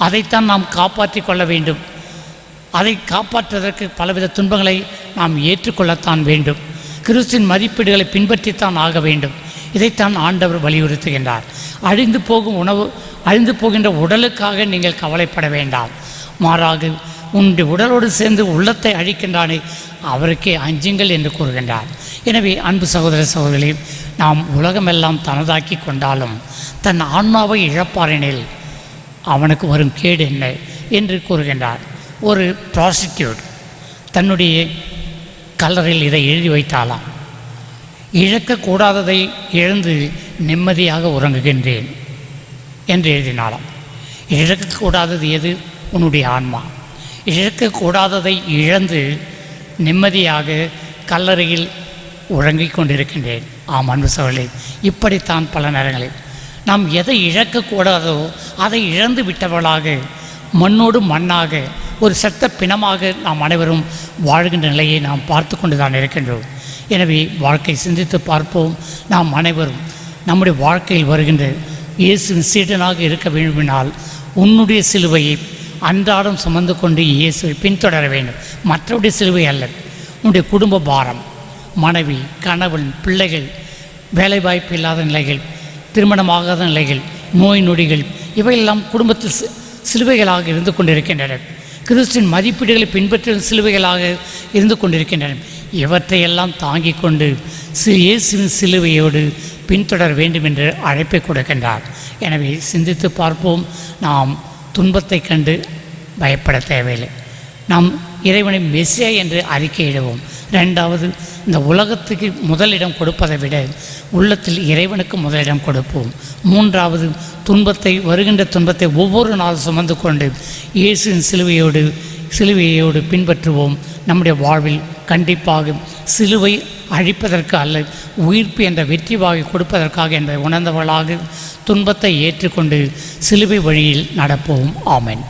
அதைத்தான் நாம் காப்பாற்றி கொள்ள வேண்டும். அதை காப்பாற்றுவதற்கு பலவித துன்பங்களை நாம் ஏற்றுக்கொள்ளத்தான் வேண்டும். கிறிஸ்துவின் மதிப்பீடுகளை பின்பற்றித்தான் ஆக வேண்டும். இதைத்தான் ஆண்டவர் வலியுறுத்துகின்றார். அழிந்து போகும் உணவு, அழிந்து போகின்ற உடலுக்காக நீங்கள் கவலைப்பட வேண்டாம். மாறாக உன்னுடைய உடலோடு சேர்ந்து உள்ளத்தை அழிக்கின்றானே அவருக்கே அஞ்சுங்கள் என்று கூறுகின்றார். எனவே அன்பு சகோதர சகோதரிகளே, நாம் உலகமெல்லாம் தனதாக்கி கொண்டாலும் தன் ஆன்மாவை இழப்பாரெனில் அவனுக்கு வரும் கேடு என்ன என்று கூறுகின்றார். ஒரு ப்ராஸ்டிடியூட் தன்னுடைய கல்லறையில் இதை எழுதி வைத்தாலாம், இழக்கக்கூடாததை இழந்து நிம்மதியாக உறங்குகின்றேன் என்று எழுதினாலாம். இழக்கக்கூடாதது எது? உன்னுடைய ஆன்மா. இழக்கக்கூடாததை இழந்து நிம்மதியாக கல்லறையில் உறங்கிக் கொண்டிருக்கின்றேன். ஆம் அன்பு சகோதரர்களே, இப்படித்தான் பல நேரங்களில் நாம் எதை இழக்கக்கூடாதோ அதை இழந்து விட்டவர்களாக, மண்ணோடு மண்ணாக, ஒரு செத்த பிணமாக நாம் அனைவரும் வாழ்கின்ற நிலையை நாம் பார்த்து கொண்டு தான் இருக்கின்றோம். எனவே வாழ்க்கை சிந்தித்து பார்ப்போம். நாம் அனைவரும் நம்முடைய வாழ்க்கையில் வருகின்ற இயேசுவின் சீடனாக இருக்க வேண்டுமென்றால் உன்னுடைய சிலுவையை அன்றாடம் சுமந்து கொண்டு இயேசுவை பின்தொடர வேண்டும். மற்றவருடைய சிலுவை அல்ல. உன்னுடைய குடும்ப பாரம், மனைவி, கணவன், பிள்ளைகள், வேலைவாய்ப்பு இல்லாத நிலைகள், திருமணமாகாத நிலைகள், நோய் நொடிகள், இவையெல்லாம் குடும்பத்தில் சிலுவைகளாக இருந்து கொண்டிருக்கின்றன. கிறிஸ்துவின் மதிப்பீடுகளை பின்பற்றும் சிலுவைகளாக இருந்து கொண்டிருக்கின்றன. இவற்றையெல்லாம் தாங்கிக் கொண்டு இயேசுவின் சிலுவையோடு பின்தொடர வேண்டும் என்று அழைப்பை கொடுக்கின்றார். எனவே சிந்தித்து பார்ப்போம். நாம் துன்பத்தை கண்டு பயப்பட தேவையில்லை. நாம் இறைவனை மெசியா என்று அறிக்கையிடுவோம். 2வது, இந்த உலகத்துக்கு முதலிடம் கொடுப்பதை விட உள்ளத்தில் இறைவனுக்கு முதலிடம் கொடுப்போம். 3வது, வருகின்ற துன்பத்தை ஒவ்வொரு நாள் சுமந்து கொண்டு இயேசுவின் சிலுவையோடு பின்பற்றுவோம். நம்முடைய வாழ்வில் கண்டிப்பாக சிலுவை அழிப்பதற்கு அல்ல, உயிர்ப்பு என்ற வெற்றி வாகை கொடுப்பதற்காக என்பதை உணர்ந்தவர்களாக துன்பத்தை ஏற்றுக்கொண்டு சிலுவை வழியில் நடப்போம். ஆமென்.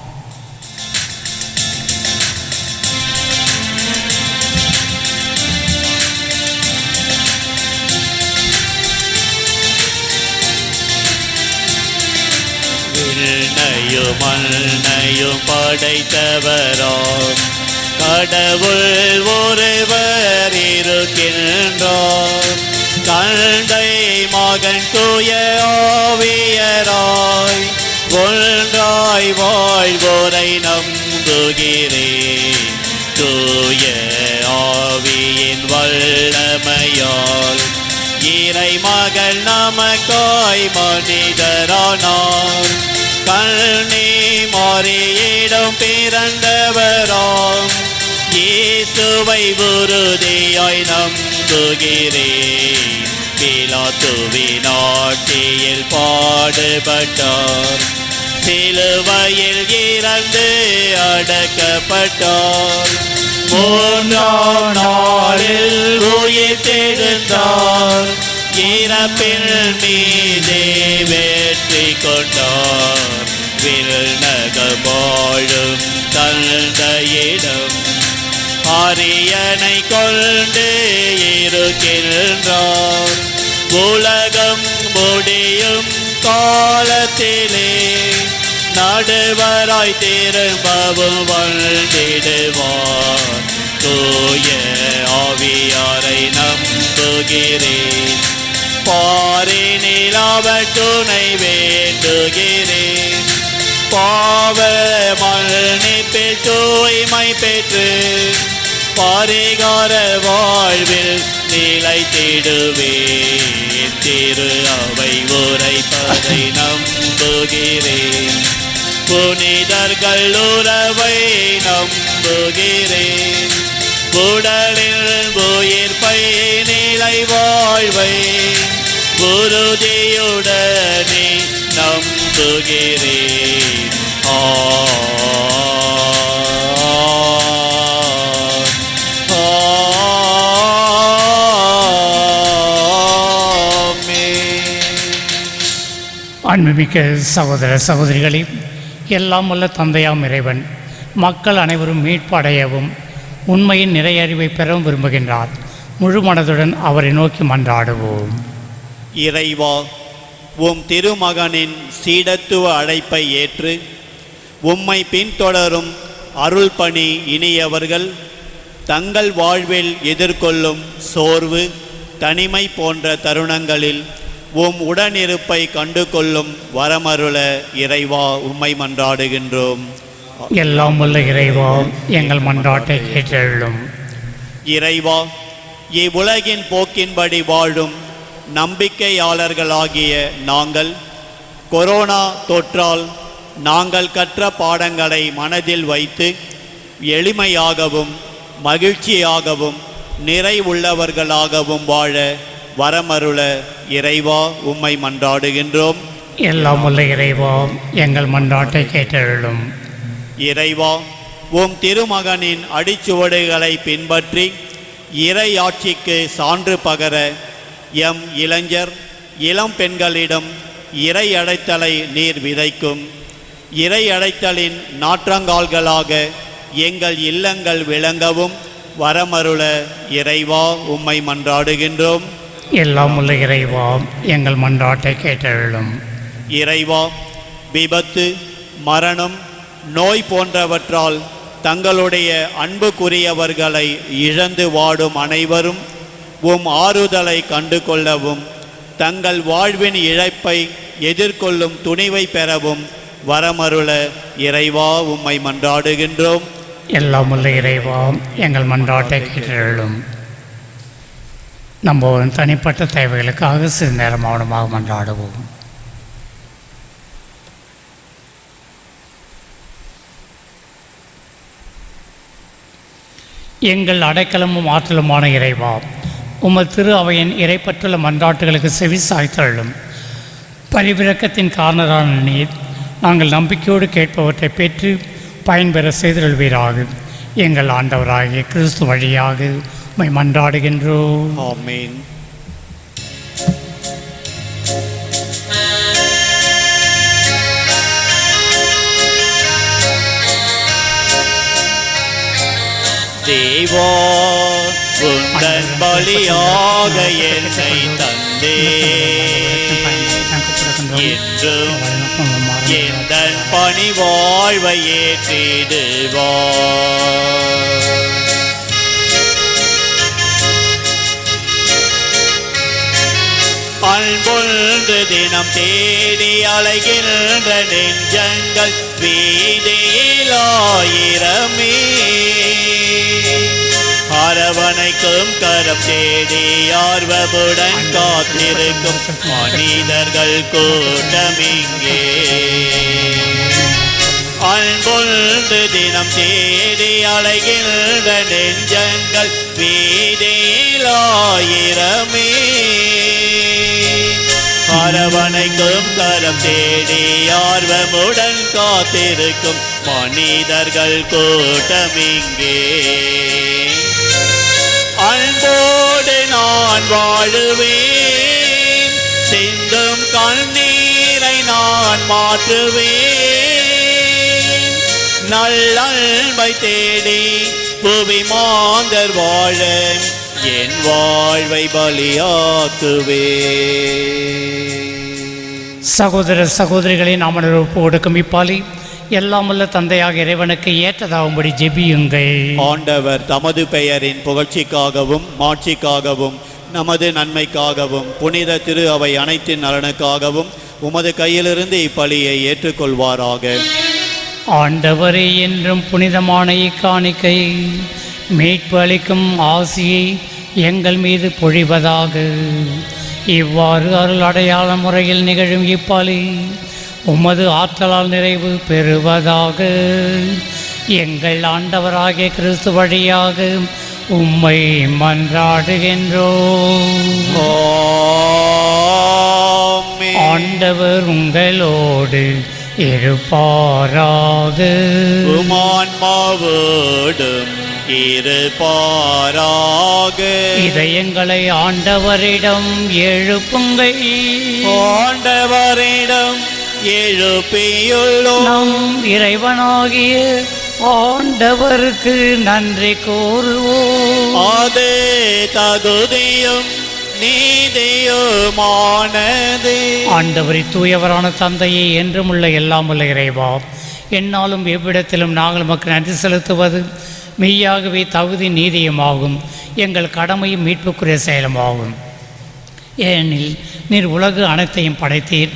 விண்ணையும் மண்ணையும் படைத்தவராம் கடவுள் ஒருவர் இருக்கின்றார். தந்தை மகன் தூய ஆவியராய் ஒன்றாய் வாழ்வோரை நம்புகிறேன். தூய ஆவியின் வல்லமையால் இறை மகள் நமக்காய் மனிதரானார். கல்நீ மாறியிடம் பிறந்தவராம் இயேசுவை உறுதியாய் நம்புகிறேன். பிலாத்துவின் ஆட்சியில் பாடுபட்டார், சிலுவையில் இறந்து அடக்கப்பட்டார். மூன்றாம் நாளில் உயிர் தெழுந்தார், இறப்பில் மீதே வெற்றி கொண்டார். விண்ணகம் வாழும் தந்தையிடம் அரியணை கொண்டு இருக்கின்றார். உலகம் முடியும் காலத்திலே நடுவராய் திரும்பவும் வந்திடுவார். தூய ஆவியாரை நம்புகிறேன், பாரினில் அவர் துணை வேண்டுகிறேன். பாவ மன்னிப்பில் தூய்மை பெற்று பரிகார வாழ்வில் நிலைத்திடுவேன். திரு அவை உரைப்பதை நம்புகிறேன், புனிதர்கள் உறவை நம்புகிறேன். உடலில் உயிர்ப்பை நிலை வாழ்வை உறுதியுடனே நம்புகிறேன். அன்புமிக்க சகோதர சகோதரிகளே, எல்லாம் வல்ல தந்தையாம் இறைவன் மக்கள் அனைவரும் மீட்பு அடையவும் உண்மையின் நிறையறிவை பெறவும் விரும்புகின்றார். முழு மனதுடன் அவரை நோக்கி மன்றாடுவோம். இறைவா, உம் திருமகனின் சீடத்துவ அழைப்பை ஏற்று உம்மை பின்தொடரும் அருள் பணி இனியவர்கள் தங்கள் வாழ்வில் எதிர்கொள்ளும் சோர்வு, தனிமை போன்ற தருணங்களில் உம் உடனிருப்பை கண்டு கொள்ளும் வரமருள இறைவா உம்மை மன்றாடுகின்றோம். எல்லாம் வல்ல இறைவா, எங்கள் மன்றாட்டை கேட்டருளும். இறைவா, இவ்வுலகின் போக்கின்படி வாழும் நம்பிக்கையாளர்களாகிய நாங்கள் கொரோனா தொற்றால் நாங்கள் கற்ற பாடங்களை மனதில் வைத்து எளிமையாகவும் மகிழ்ச்சியாகவும் நிறைவுள்ளவர்களாகவும் வாழ வரமருள இறைவா உம்மை மன்றாடுகின்றோம். எல்லாம் வல்ல இறைவா, எங்கள் மன்றாட்டை கேட்டருளும். இறைவா, உம் திருமகனின் அடிச்சுவடுகளை பின்பற்றி இறை ஆட்சிக்கு சான்று பகர எம் இளைஞர் இளம் பெண்களிடம் இறை அடைத்தலை நீர் விதைக்கும். இறை அடைத்தலின் நாற்றங்கால்களாக எங்கள் இல்லங்கள் விளங்கவும் வரமருள இறைவா உம்மை மன்றாடுகின்றோம். எல்லாம் உள்ள இறைவா, எங்கள் மன்றாட்டை கேட்டருளும். இறைவா, விபத்து, மரணம், நோய் போன்றவற்றால் தங்களுடைய அன்புக்குரியவர்களை இழந்து வாடும் அனைவரும் உம் ஆறுதலை கண்டு கொள்ளவும் தங்கள் வாழ்வின் இழப்பை எதிர்கொள்ளும் துணிவை பெறவும் வரமருள இறைவா உம்மை மன்றாடுகின்றோம். எல்லாம் உள்ள இறைவா, எங்கள் மன்றாட்டை கேட்டருளும். நம்ம தனிப்பட்ட தேவைகளுக்காக சிறிது நேரம் மௌனமாக மன்றாடுவோம். எங்கள் அடைக்கலமும் ஆற்றலுமான இறைவா, உமது திரு அவையின் இறைப்பற்றுள்ள மன்றாட்டுகளுக்கு செவி சாய்த்தருளும். பரிவிரக்கத்தின் காரணரான நீர் நாங்கள் நம்பிக்கையோடு கேட்பவற்றை பெற்று பயன்பெற செய்தருள்வீராக. எங்கள் ஆண்டவராகிய கிறிஸ்து வழியாக உம்மை மன்றாடுகின்றோம். ஆமென். தேவா, உந்தன் பலியாக என்னை தந்தே, என்றும் எந்தன் பணி வாழ்வை ஏற்றிடுவார். அன்பொன்று தினம் தேடி அலைகின்ற நெஞ்சங்கள் வீதியில் ஆயிரமே, அற அரவணைக்கும் கரம் தேடி ஆர்வமுடன் காத்திருக்கும் மனிதர்கள் கூட்டமிங்கே. அன்பொன்று தினம் தேடி அலைகின்ற நெஞ்சங்கள் வீதியில் ஆயிரமே. அரவணைக்கும் கரம் தேடி ஆர்வமுடன் காத்திருக்கும் மனிதர்கள் கூட்டமிங்கே. அன்போடு நான் வாழுவேன், சிந்தும் கண்ணீரை நான் மாற்றுவேன். நல்லன்பை தேடி புவி மாந்தர் வாழ என் வாழ்வை பலியாக்குவேன். சகோதர சகோதரிகளை நாம் ஒப்பு கொடுக்கும் இப்பாலி எல்லாம் உள்ள தந்தையாக இறைவனுக்கு ஏற்றதாகும்படி ஜெபியுங்கள். ஆண்டவர் தமது பெயரின் புகழ்ச்சிக்காகவும் மாட்சிக்காகவும் நமது நன்மைக்காகவும் புனித திரு அவை அனைத்தின் நலனுக்காகவும் உமது கையிலிருந்து இப்பலியை ஏற்றுக்கொள்வாராக. ஆண்டவரே, என்றும் புனிதமான இக்காணிக்கை மீட்பு அளிக்கும் ஆசியை எங்கள் மீது பொழிவதாக. இவ்வாறு அருள் அடையாள முறையில் நிகழும் இப்பலி உமது ஆற்றலால் நிறைவு பெறுவதாக. எங்கள் ஆண்டவராகிய கிறிஸ்து வழியாக உம்மை மன்றாடுகின்றோம். ஆண்டவர் உங்களோடு இருப்பாராக. உமான்மாவோடும் இருப்பாராக. இதயங்களை ஆண்டவரிடம் எழுப்புங்கள். ஆண்டவரிடம் எழுப்பியுள்ளோம். நம் இறைவனாகிய ஆண்டவருக்கு நன்றி கூறுவோம். அது தகுதியும் நீதியுமானது. ஆண்டவரை தூயவரான தந்தையே, என்றும் உள்ள எல்லாம் உள்ள இறைவா, என்னாலும் எவ்விடத்திலும் நாங்கள் மக்கள் நன்றி செலுத்துவது மெய்யாகவே தகுதி நீதியுமாகும், எங்கள் கடமையும் மீட்புக்குரிய செயலுமாகும். ஏனெனில் நீர் உலகு அனைத்தையும் படைத்தீர்,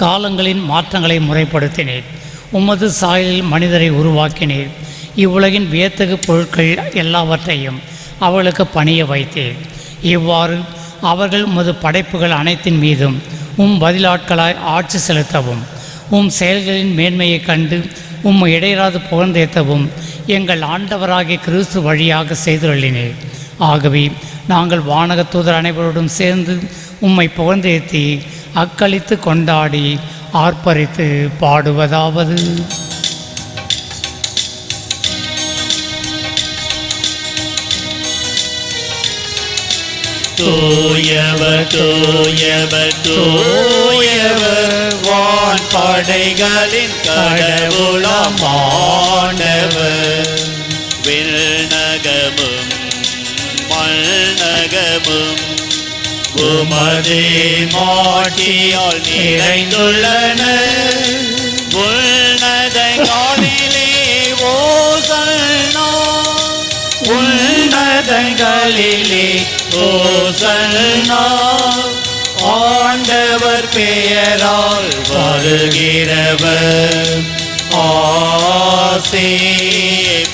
காலங்களின் மாற்றங்களை முறைப்படுத்தினீர், உமது சாயலில் மனிதரை உருவாக்கினீர், இவ்வுலகின் வியத்தகு பொருட்கள் எல்லாவற்றையும் அவளுக்கு பணிய வைத்தீர். இவ்வாறு அவர்கள் உமது படைப்புகள் அனைத்தின் மீதும் பதிலாட்களாய் ஆட்சி செலுத்தவும், செயல்களின் மேன்மையை கண்டு உம்மை இடையராது புகழ்ந்தேற்றவும் எங்கள் ஆண்டவராகிய கிறிஸ்து வழியாக செய்துள்ளினீர். ஆகவே நாங்கள் வானக தூதர் அனைவரோடும் சேர்ந்து உம்மை புகழ்ந்தேற்றி அக்களித்து கொண்டாடி ஆர்ப்பரித்து பாடுவதாவது: தூயவர் தூயவர் தூயவர் வான் படைகளின் கடவுளாம் ஆண்டவர். விண்ணகமும் மண்ணகமும் உமது மாட்சியால் நிறைந்துள்ளன. உன்னதங்களிலே ஓசன்னா, உன்னதங்களிலே ஓசன்னா. ஆண்டவர் பெயரால் வருகிறவர் ஆசி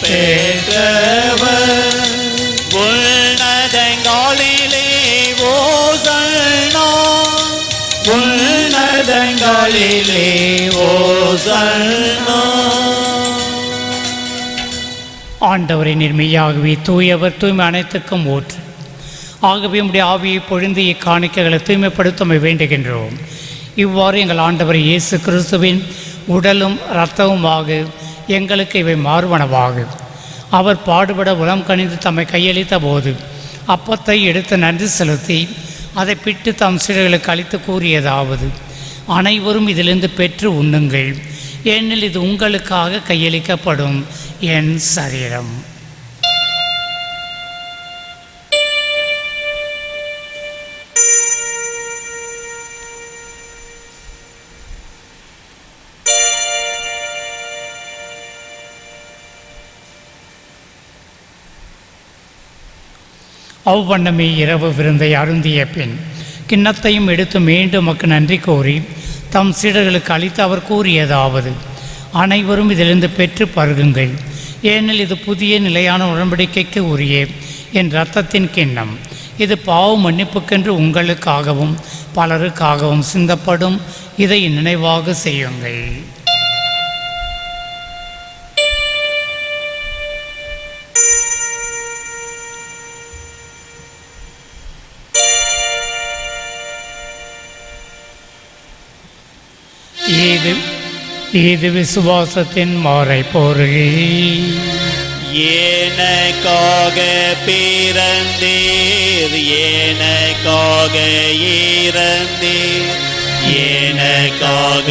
பெற்றவர். உன்னதங்களிலே ஓசன்னா, உன்னதங்களிலே ஓசன்னா. ஆண்டவரை மெய்யாகவே தூயவர், தூய்மை அனைத்துக்கும் ஊற்று. ஆகவே உம்முடைய ஆவியை பொழிந்து இக்காணிக்கைகளை தூய்மைப்படுத்த வேண்டுகின்றோம். இவ்வாறு எங்கள் ஆண்டவர் இயேசு கிறிஸ்துவின் உடலும் இரத்தவுமாக எங்களுக்கு இவை மாறுவனவாக. அவர் பாடுபட உளம் கனிந்து தம்மை கையளித்த போது அப்பத்தை எடுத்து நன்றி செலுத்தி அதை பிட்டு தம் சீடர்களுக்கு அளித்து கூறியதாவது: அனைவரும் இதிலிருந்து பெற்று உண்ணுங்கள், ஏனெனில் இது உங்களுக்காக கையளிக்கப்படும் என் சரீரம். அவ்வண்ணமே இரவு விருந்தை அருந்திய பின் கிண்ணத்தையும் எடுத்து மீண்டும் மக்கு நன்றி கூறி தம் சீடர்களுக்கு அளித்து அவர் கூறியதாவது: அனைவரும் இதிலிருந்து பெற்று பருகுங்கள், ஏனெனில் இது புதிய நிலையான உடன்படிக்கைக்கு உரிய என் இரத்தத்தின் கிண்ணம். இது பாவ மன்னிப்புக்கென்று உங்களுக்காகவும் பலருக்காகவும் சிந்தப்படும். இதை நினைவாக செய்யுங்கள். இது விசுவாசத்தின் மறைபொருள். எனக்காக பிறந்தீர், எனக்காக இறந்தீர், எனக்காக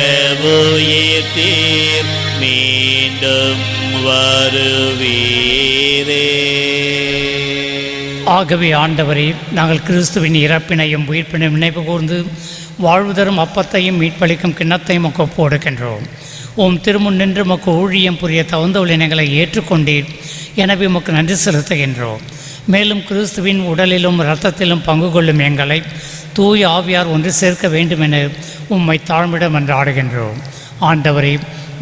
உயிர்த்தீர், மீண்டும் வருவீரே. ஆகவே ஆண்டவரே, நாங்கள் கிறிஸ்துவின் இறப்பினையும் உயிர்ப்பினையும் நினைவு கூர்ந்து வாழ்வு தரும் அப்பத்தையும் மீட்பளிக்கும் கிண்ணத்தையும் மக்கு ஒப்புக்கொடுக்கின்றோம். உம் திருமுன் நின்று மக்கு ஊழியம் புரிய தகுந்தவள் எங்களை ஏற்றுக்கொண்டீர். எனவே உமக்கு நன்றி செலுத்துகின்றோம். மேலும் கிறிஸ்துவின் உடலிலும் இரத்தத்திலும் பங்கு கொள்ளும் எங்களை தூய ஆவியார் ஒன்று சேர்க்க வேண்டும் என உம்மை தாழ்மிடம் என்று ஆடுகின்றோம். ஆண்டவரே,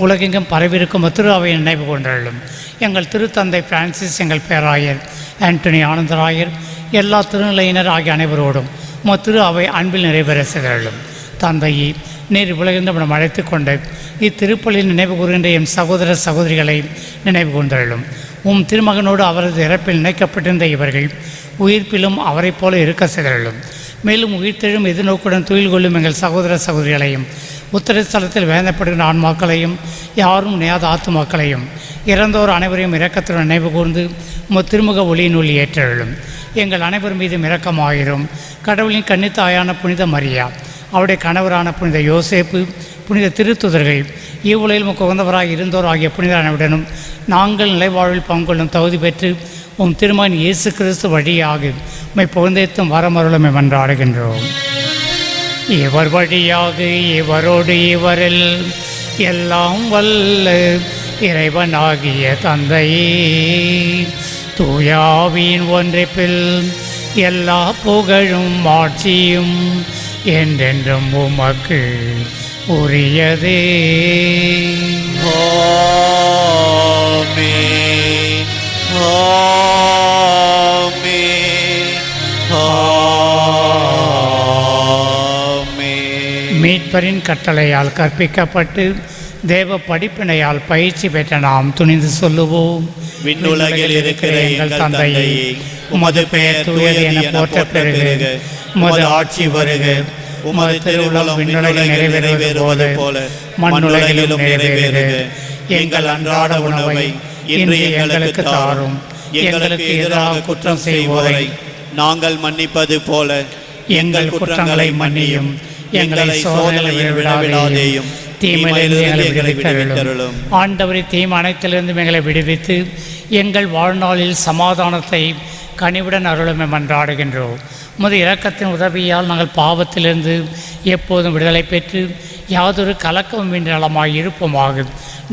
உலகெங்கும் பரவிருக்கும் திரு அவையை நினைவு கொண்டாலும் எங்கள் திருத்தந்தை பிரான்சிஸ், எங்கள் பேராயர் ஆண்டனி ஆனந்தராயர், எல்லா திருநிலையினர் ஆகிய அனைவரோடும் திரு அவை அன்பில் நிறைவேற செய்தாலும் தந்தையை நீர் உலகெங்கும் அழைத்து கொண்டு இத்திருப்பலில் நினைவு கூறுகின்ற எம் சகோதர சகோதரிகளை நினைவு கூர்ந்தாலும் உம் திருமகனோடு அவரது இறப்பில் இணைக்கப்பட்டிருந்த இவர்கள் உயிர்ப்பிலும் அவரைப் போல இருக்க செய்தாலும் மேலும் உயிர்த்தெழும் எதிர்நோக்குடன் துயில் கொள்ளும் எங்கள் சகோதர சகோதரிகளையும் உத்தரஸ்தலத்தில் வேதனைப்படுகின்ற ஆன்மாக்களையும் யாரும் நியாத ஆத்துமாக்களையும் இறந்தோர் அனைவரையும் இரக்கத்துடன் நினைவு கூர்ந்து திருமுக ஒளியினுள் ஏற்றெழும். எங்கள் அனைவர் மீதும் இரக்கமாயிரும். கடவுளின் கன்னித்தாயான புனித மரியா, அவருடைய கணவரான புனித யோசேப்பு, புனித திருத்துதர்கள், இவ்வுலகில் உமக்கு உகந்தவராக இருந்தோர் ஆகிய புனித அனைவருடனும் நாங்கள் நிலைவாழ்வில் பங்கொள்ளும் தகுதி பெற்று உம் திருமகன் இயேசு கிறிஸ்து வழியாக உம்மை புகழ்ந்தேத்தும் வரமருளுமை மன்றாடுகின்றோம். இவர் வழியாக இவரோடு இவரில் எல்லாம் வல்ல இறைவனாகிய தந்தையே, தூயாவின் ஒன்றிப்பில் எல்லா புகழும் ஆட்சியும் என்றென்றும் உமக்கு உரியதே. ஆமென், ஆமென், ஆமென். மீட்பரின் கட்டளையால் கற்பிக்கப்பட்டு தேவ படிப்பினையால் பயிற்சி பெற்ற நாம் துணிந்து சொல்லுவோம். விண்ணுலகில் இருக்கிற எங்கள் தந்தையே, உமது பெயர் தூயது என போற்ற பெறுக, உமது ஆட்சி வருக, உமது திருவுளம் விண்ணுலகில் நிறைவேறுவது போல மண்ணுலகிலும் நிறைவேறுக. எங்கள் அன்றாட உணவை இன்று எங்களுக்கு தாரும். எங்களுக்கு எதிராக குற்றம் செய்வோரை நாங்கள் மன்னிப்பது போல எங்கள் குற்றங்களை மன்னியும். எங்களை சோதனையில் விடாதேயும், தீமையிலிருந்து எங்களை விடுவித்தருளும். ஆண்டவரை தீமை அனைத்திலிருந்து எங்களை விடுவித்து எங்கள் வாழ்நாளில் சமாதானத்தை கனிவுடன் அருளுமை மன்றாடுகின்றோம். உமது இரக்கத்தின் உதவியால் நாங்கள் பாவத்திலிருந்து எப்போதும் விடுதலை பெற்று யாதொரு கலக்கமும் இன்றி நலமாய் இருப்போமாக.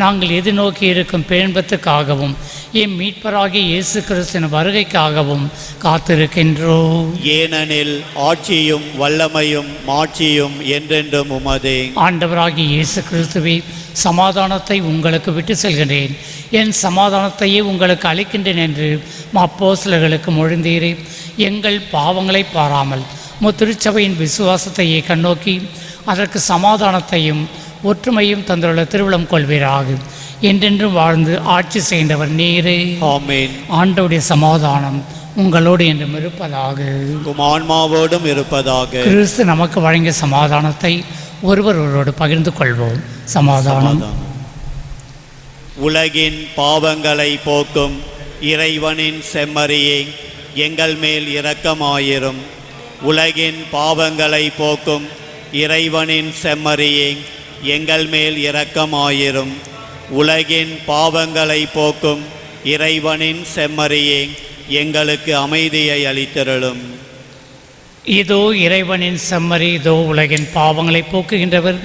நாங்கள் எதிர்நோக்கி இருக்கும் பேன்பத்துக்காகவும் எம் மீட்பராகிய இயேசு கிறிஸ்துவின் வருகைக்காகவும் காத்திருக்கின்றோம். ஏனெனில் ஆட்சியும் வல்லமையும் மாட்சியும் என்றென்றும் உமதே. ஆண்டவராகிய இயேசு கிறிஸ்துவே, சமாதானத்தை உங்களுக்கு விட்டு செல்கின்றேன், என் சமாதானத்தையே உங்களுக்கு அளிக்கின்றேன் என்று அப்போஸ்தலர்களுக்கு மொழிந்தீரே. எங்கள் பாவங்களை பாராமல் திருச்சபையின் விசுவாசத்தையே கண்ணோக்கி அதற்கு சமாதானத்தையும் ஒற்றுமையும் தந்துள்ள திருவிழம் கொள்வீராக. என்றென்றும் வாழ்ந்து ஆட்சி செய்தவர் நீரே. ஆமென். ஆண்டவருடைய சமாதானம் உங்களோடு என்றும் இருப்பதாக, உம் ஆன்மாவோடும் இருப்பதாக. கிறிஸ்து நமக்கு வழங்கிய சமாதானத்தை ஒருவரோடு பகிர்ந்து கொள்வோம். சமாதானம். உலகின் பாவங்களை போக்கும் இறைவனின் செம்மறியே, எங்கள் மேல் இரக்கமாயிரும். உலகின் பாவங்களை போக்கும் இறைவனின் செம்மறியே, எங்கள் மேல் இரக்கமாயிரும். உலகின் பாவங்களை போக்கும் இறைவனின் செம்மறியே, எங்களுக்கு அமைதியை அளித்தருளும். இதோ இறைவனின் செம்மறி, இதோ உலகின் பாவங்களை போக்குகின்றவர்.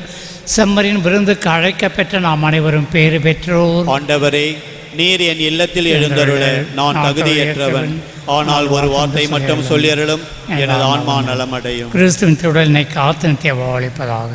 செம்மறின் விருந்துக்கு அழைக்கப்பெற்ற நாம் அனைவரும் பேறு பெற்றோர். ஆண்டவரே, நீர் என் இல்லத்தில் எழுந்தருள நான் தகுதியற்றவன். ஆனால் ஒரு வார்த்தை மட்டும் சொல்லியருளும், எனது ஆன்மா நலமடையும். கிறிஸ்துவின் திருடலை காத்து நித்திய வாழ்விப்பதாக.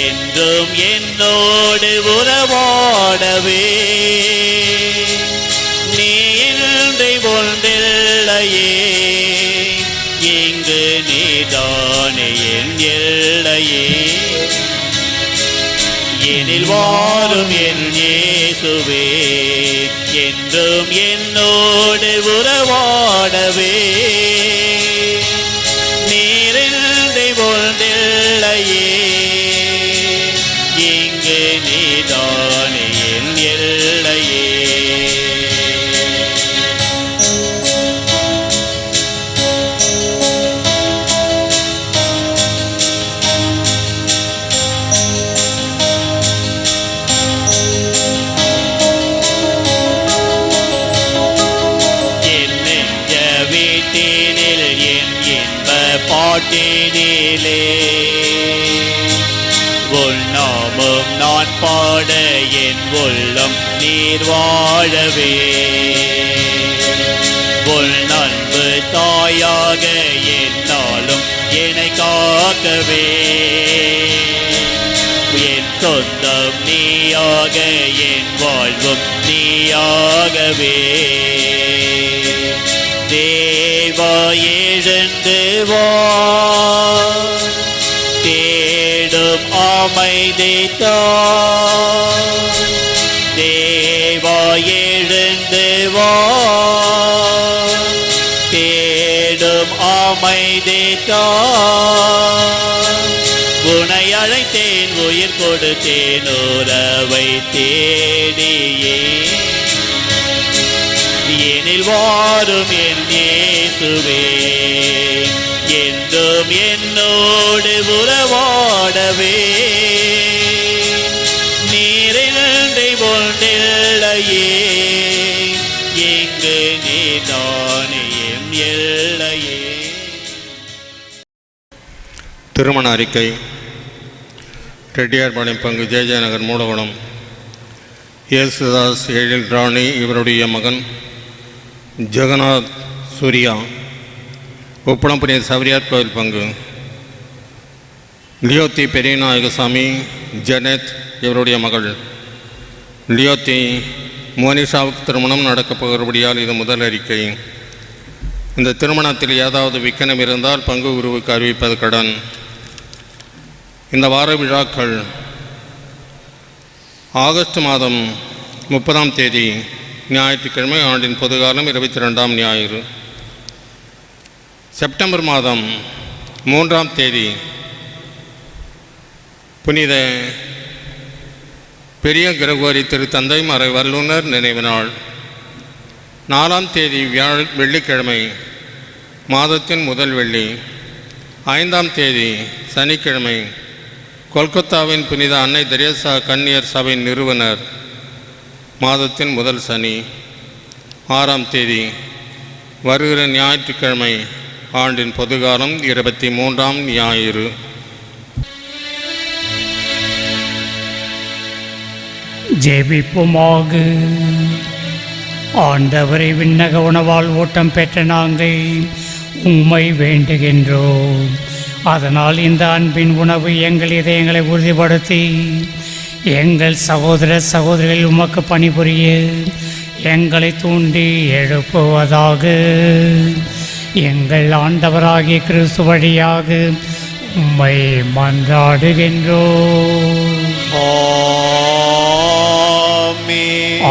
என்றும் என்னோடு உறவாடவே நீ இன்றி ஒன்றில்லையே இங்கு நீதானே என் எல்லையே எனில் வாரும் என் இயேசுவே என்றும் என்னோடு உறவாடவே நீரின்றி ஒன்றில்லையே இங்கு நீதானே என் எல்லையே பாட்டினிலே உன் நாமம் நான் பாட என் உள்ளம் நீர் வாழவே உன் அன்பு தாயாக என்னாலும் என்னை காக்கவே என் சொந்தம் நீயாக என் வாழ்வும் நீயாகவே தேவா எழுந்து வா தேடும் அமைதி தா தேவா எழுந்து வா தேடும் அமைதி தா உன்னை அழைத்தேன் உயிர் கொடுத்தேன் உறவை தேடியே எனில் வாரும் என் இயேசுவே என்றும் என்னோடு உறவாடவே நீரின்றி ஒன்றில்லையே இங்கு நீதானே என் எல்லையே. திருமண அறிக்கை. ரெட்டியார்பாளையம் பங்கு ஜெயஜயநகர் மூலவனம் இயேசுதாஸ் எழில் ராணி இவருடைய மகன் ஜெகநாத் சூர்யா உப்பளம்புரிய சவரியார் கோயில் பங்கு லியோத்தி பெரியநாயகசாமி ஜெனத் இவருடைய மகள் லியோத்தி மோனிஷாவுக்கு திருமணம் நடக்கப் போகிறபடியால் இது முதல் அறிக்கை. இந்த திருமணத்தில் ஏதாவது விக்கனம் இருந்தால் பங்கு குருவுக்கு அறிவிப்பது கடன். இந்த வார விழாக்கள் ஆகஸ்ட் மாதம் 30ஆம் தேதி ஞாயிற்றுக்கிழமை ஆண்டின் பொதுகாலம் 22ஆம் ஞாயிறு. செப்டம்பர் மாதம் 3ஆம் தேதி புனித பெரிய கிரகோரி திருத்தந்தை மறை வல்லுனர் நினைவு நாள். 4ஆம் தேதி வெள்ளிக்கிழமை மாதத்தின் முதல் வெள்ளி. 5ஆம் தேதி சனிக்கிழமை கொல்கத்தாவின் புனித அன்னை தெரேசா கன்னியர் சபை நிறுவனர் மாதத்தின் முதல் சனி. 6ஆம் தேதி வருகிற ஞாயிற்றுக்கிழமை ஆண்டின் பொதுகாலம் 23ஆம் ஞாயிறு. ஜெபிப்போமாக. ஆண்டவரை விண்ணக உணவால் ஊட்டம் பெற்ற நாங்கள் உம்மை வேண்டுகின்றோம். அதனால் இந்த அன்பின் உணவு எங்கள் இதயங்களை உறுதிப்படுத்தி எங்கள் சகோதர சகோதரிகள் உமக்கு பணிபுரிய எங்களை தூண்டி எழுப்புவதாக. எங்கள் ஆண்டவராகிய கிறிஸ்து வழியாக உம்மை மன்றாடுகின்றோம்.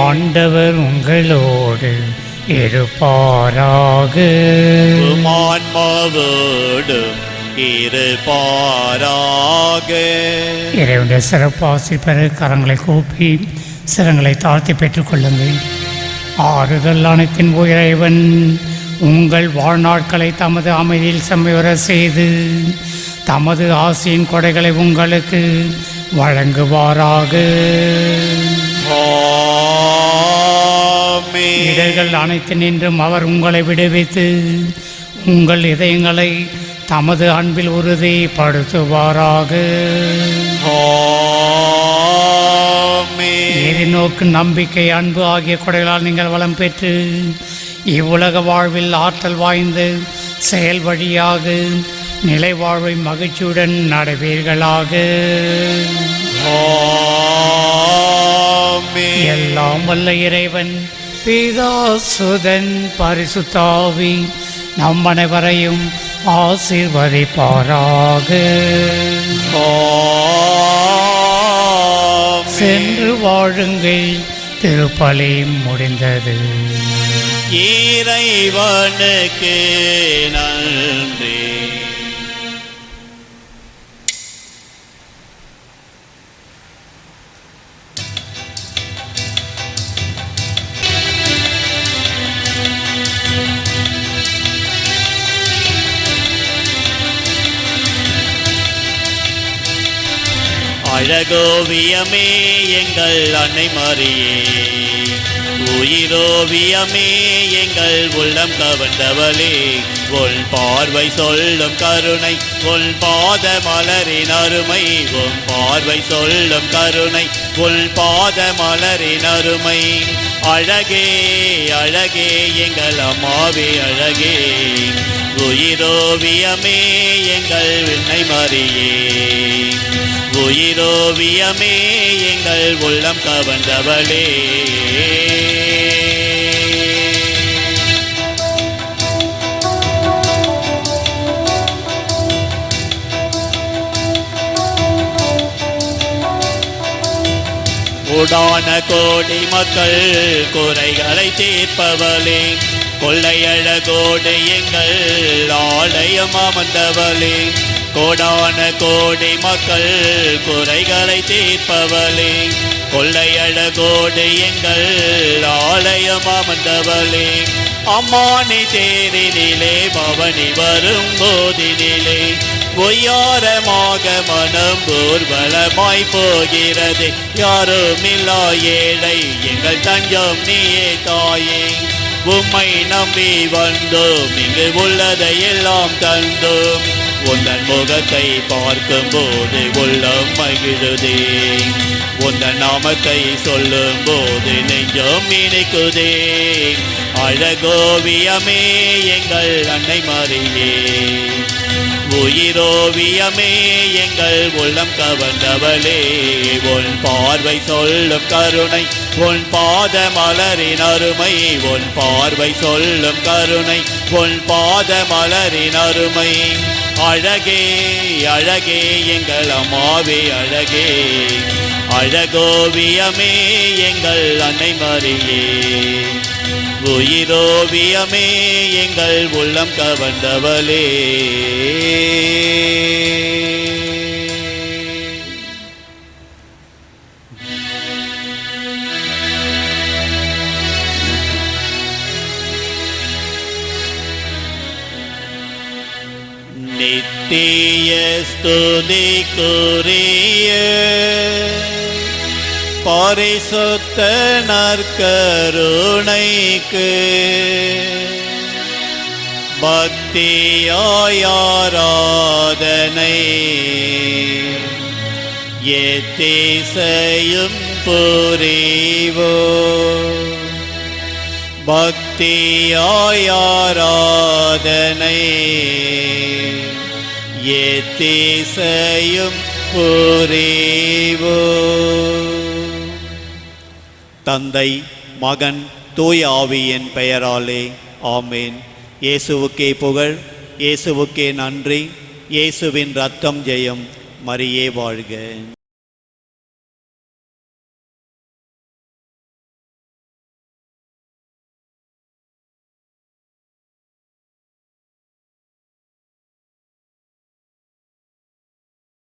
ஆண்டவர் உங்களோடு இருப்பாராக. இறைவனுடைய சிறப்பாசி பெற கரங்களை கூப்பி சிரங்களை தாழ்த்தி பெற்றுக்கொள்ளுங்கள். ஆறுதல் அனைத்தின் இறைவன் உங்கள் வாழ்நாட்களை தமது அமைதியில் செம்மையுற செய்து தமது ஆசையின் கொடைகளை உங்களுக்கு வழங்குவாராக. இடர்கள் அனைத்து நின்றும் அவர் உங்களை விடுவித்து உங்கள் இதயங்களை தமது அன்பில் உறுதிப்படுத்துவாராக. எதிர்நோக்கு நம்பிக்கை அன்பு ஆகிய கொடைகளால் நீங்கள் வளம் பெற்று இவ்வுலக வாழ்வில் ஆற்றல் வாய்ந்த செயல் வழியாக நிலை வாழ்வை மகிழ்ச்சியுடன் நடைவீர்களாக. ஆமென். எல்லாம் வல்ல இறைவன் பிதா சுதன் பரிசுத்தாவி நம் அனைவரையும் ஆசீர்வதிப்பாராக. ஆமென். சென்று வாழுங்கள், திருப்பலி முடிந்தது. இறைவனுக்கு நன்றி. அழகோவியமே எங்கள் அன்னை மரியே, உயிரோவியமே எங்கள் உள்ளம் கவர்ந்தவளே, உன் பார்வை சொல்லும் கருணை, உன் பாத மலரின் அருமை, உன் பார்வை சொல்லும் கருணை, உன் பாத மலரின் அருமை. அழகே அழகே எங்கள் அம்மாவே அழகே, உயிரோவியமே எங்கள் அன்னை மரியே, உயிரோவியமே எங்கள் உள்ளம் கவர்ந்தவளே. கோடான கோடி மக்கள் குறைகளை தீர்ப்பவளே, கொள்ளையழகோடு எங்கள் ஆலயம் அமர்ந்தவளே, கோடான கோடி மக்கள் குறைகளை தீர்ப்பவளே, கொள்ளையழகோடு எங்கள் ஆலயம் அமர்ந்தவளே. அம்மானி தேரினிலே பவனி வரும் போதினிலே, ஒய்யாரமாக மனம் ஊர்வலமாய் போகிறது. யாருமில்லா ஏழை எங்கள் தஞ்சம் நீயே தாயே, உம்மை நம்பி வந்தோம், இங்கு உள்ளதை எல்லாம் தந்தோம். உந்தன் முகத்தை பார்க்கும் போது உள்ளம் மகிழுதே, உந்தன் நாமத்தை சொல்லும் போது நெஞ்சம் இனிக்குதே. அழகோவியமே எங்கள் அன்னை மரியே, உயிரோவியமே எங்கள் உள்ளம் கவர்ந்தவளே, உன் பார்வை சொல்லும் கருணை, உன் பாத மலரின் அருமை, உன் பார்வை சொல்லும் கருணை, உன் பாத மலரின் அருமை. அழகே அழகே எங்கள் அம்மாவே அழகே, அழகோவியமே எங்கள் அன்னை மரியே, உயிரோவியமே எங்கள் உள்ளம் கவர்ந்தவளே. நித்திய ஸ்துதிக்குரிய பரிசுத்த நற்கருணைக்கு பக்தியாய் ஆராதனை எத்திசையும் புரிவோம். பக்தியாய் ஆராதனை எத்திசையும் புரிவோம். தந்தை மகன் தூய ஆவியின் பெயராலே ஆமேன். இயேசுவுக்கே புகழ், இயேசுவுக்கே நன்றி, இயேசுவின் இரத்தம் ஜெயம். மரியே வாழ்க.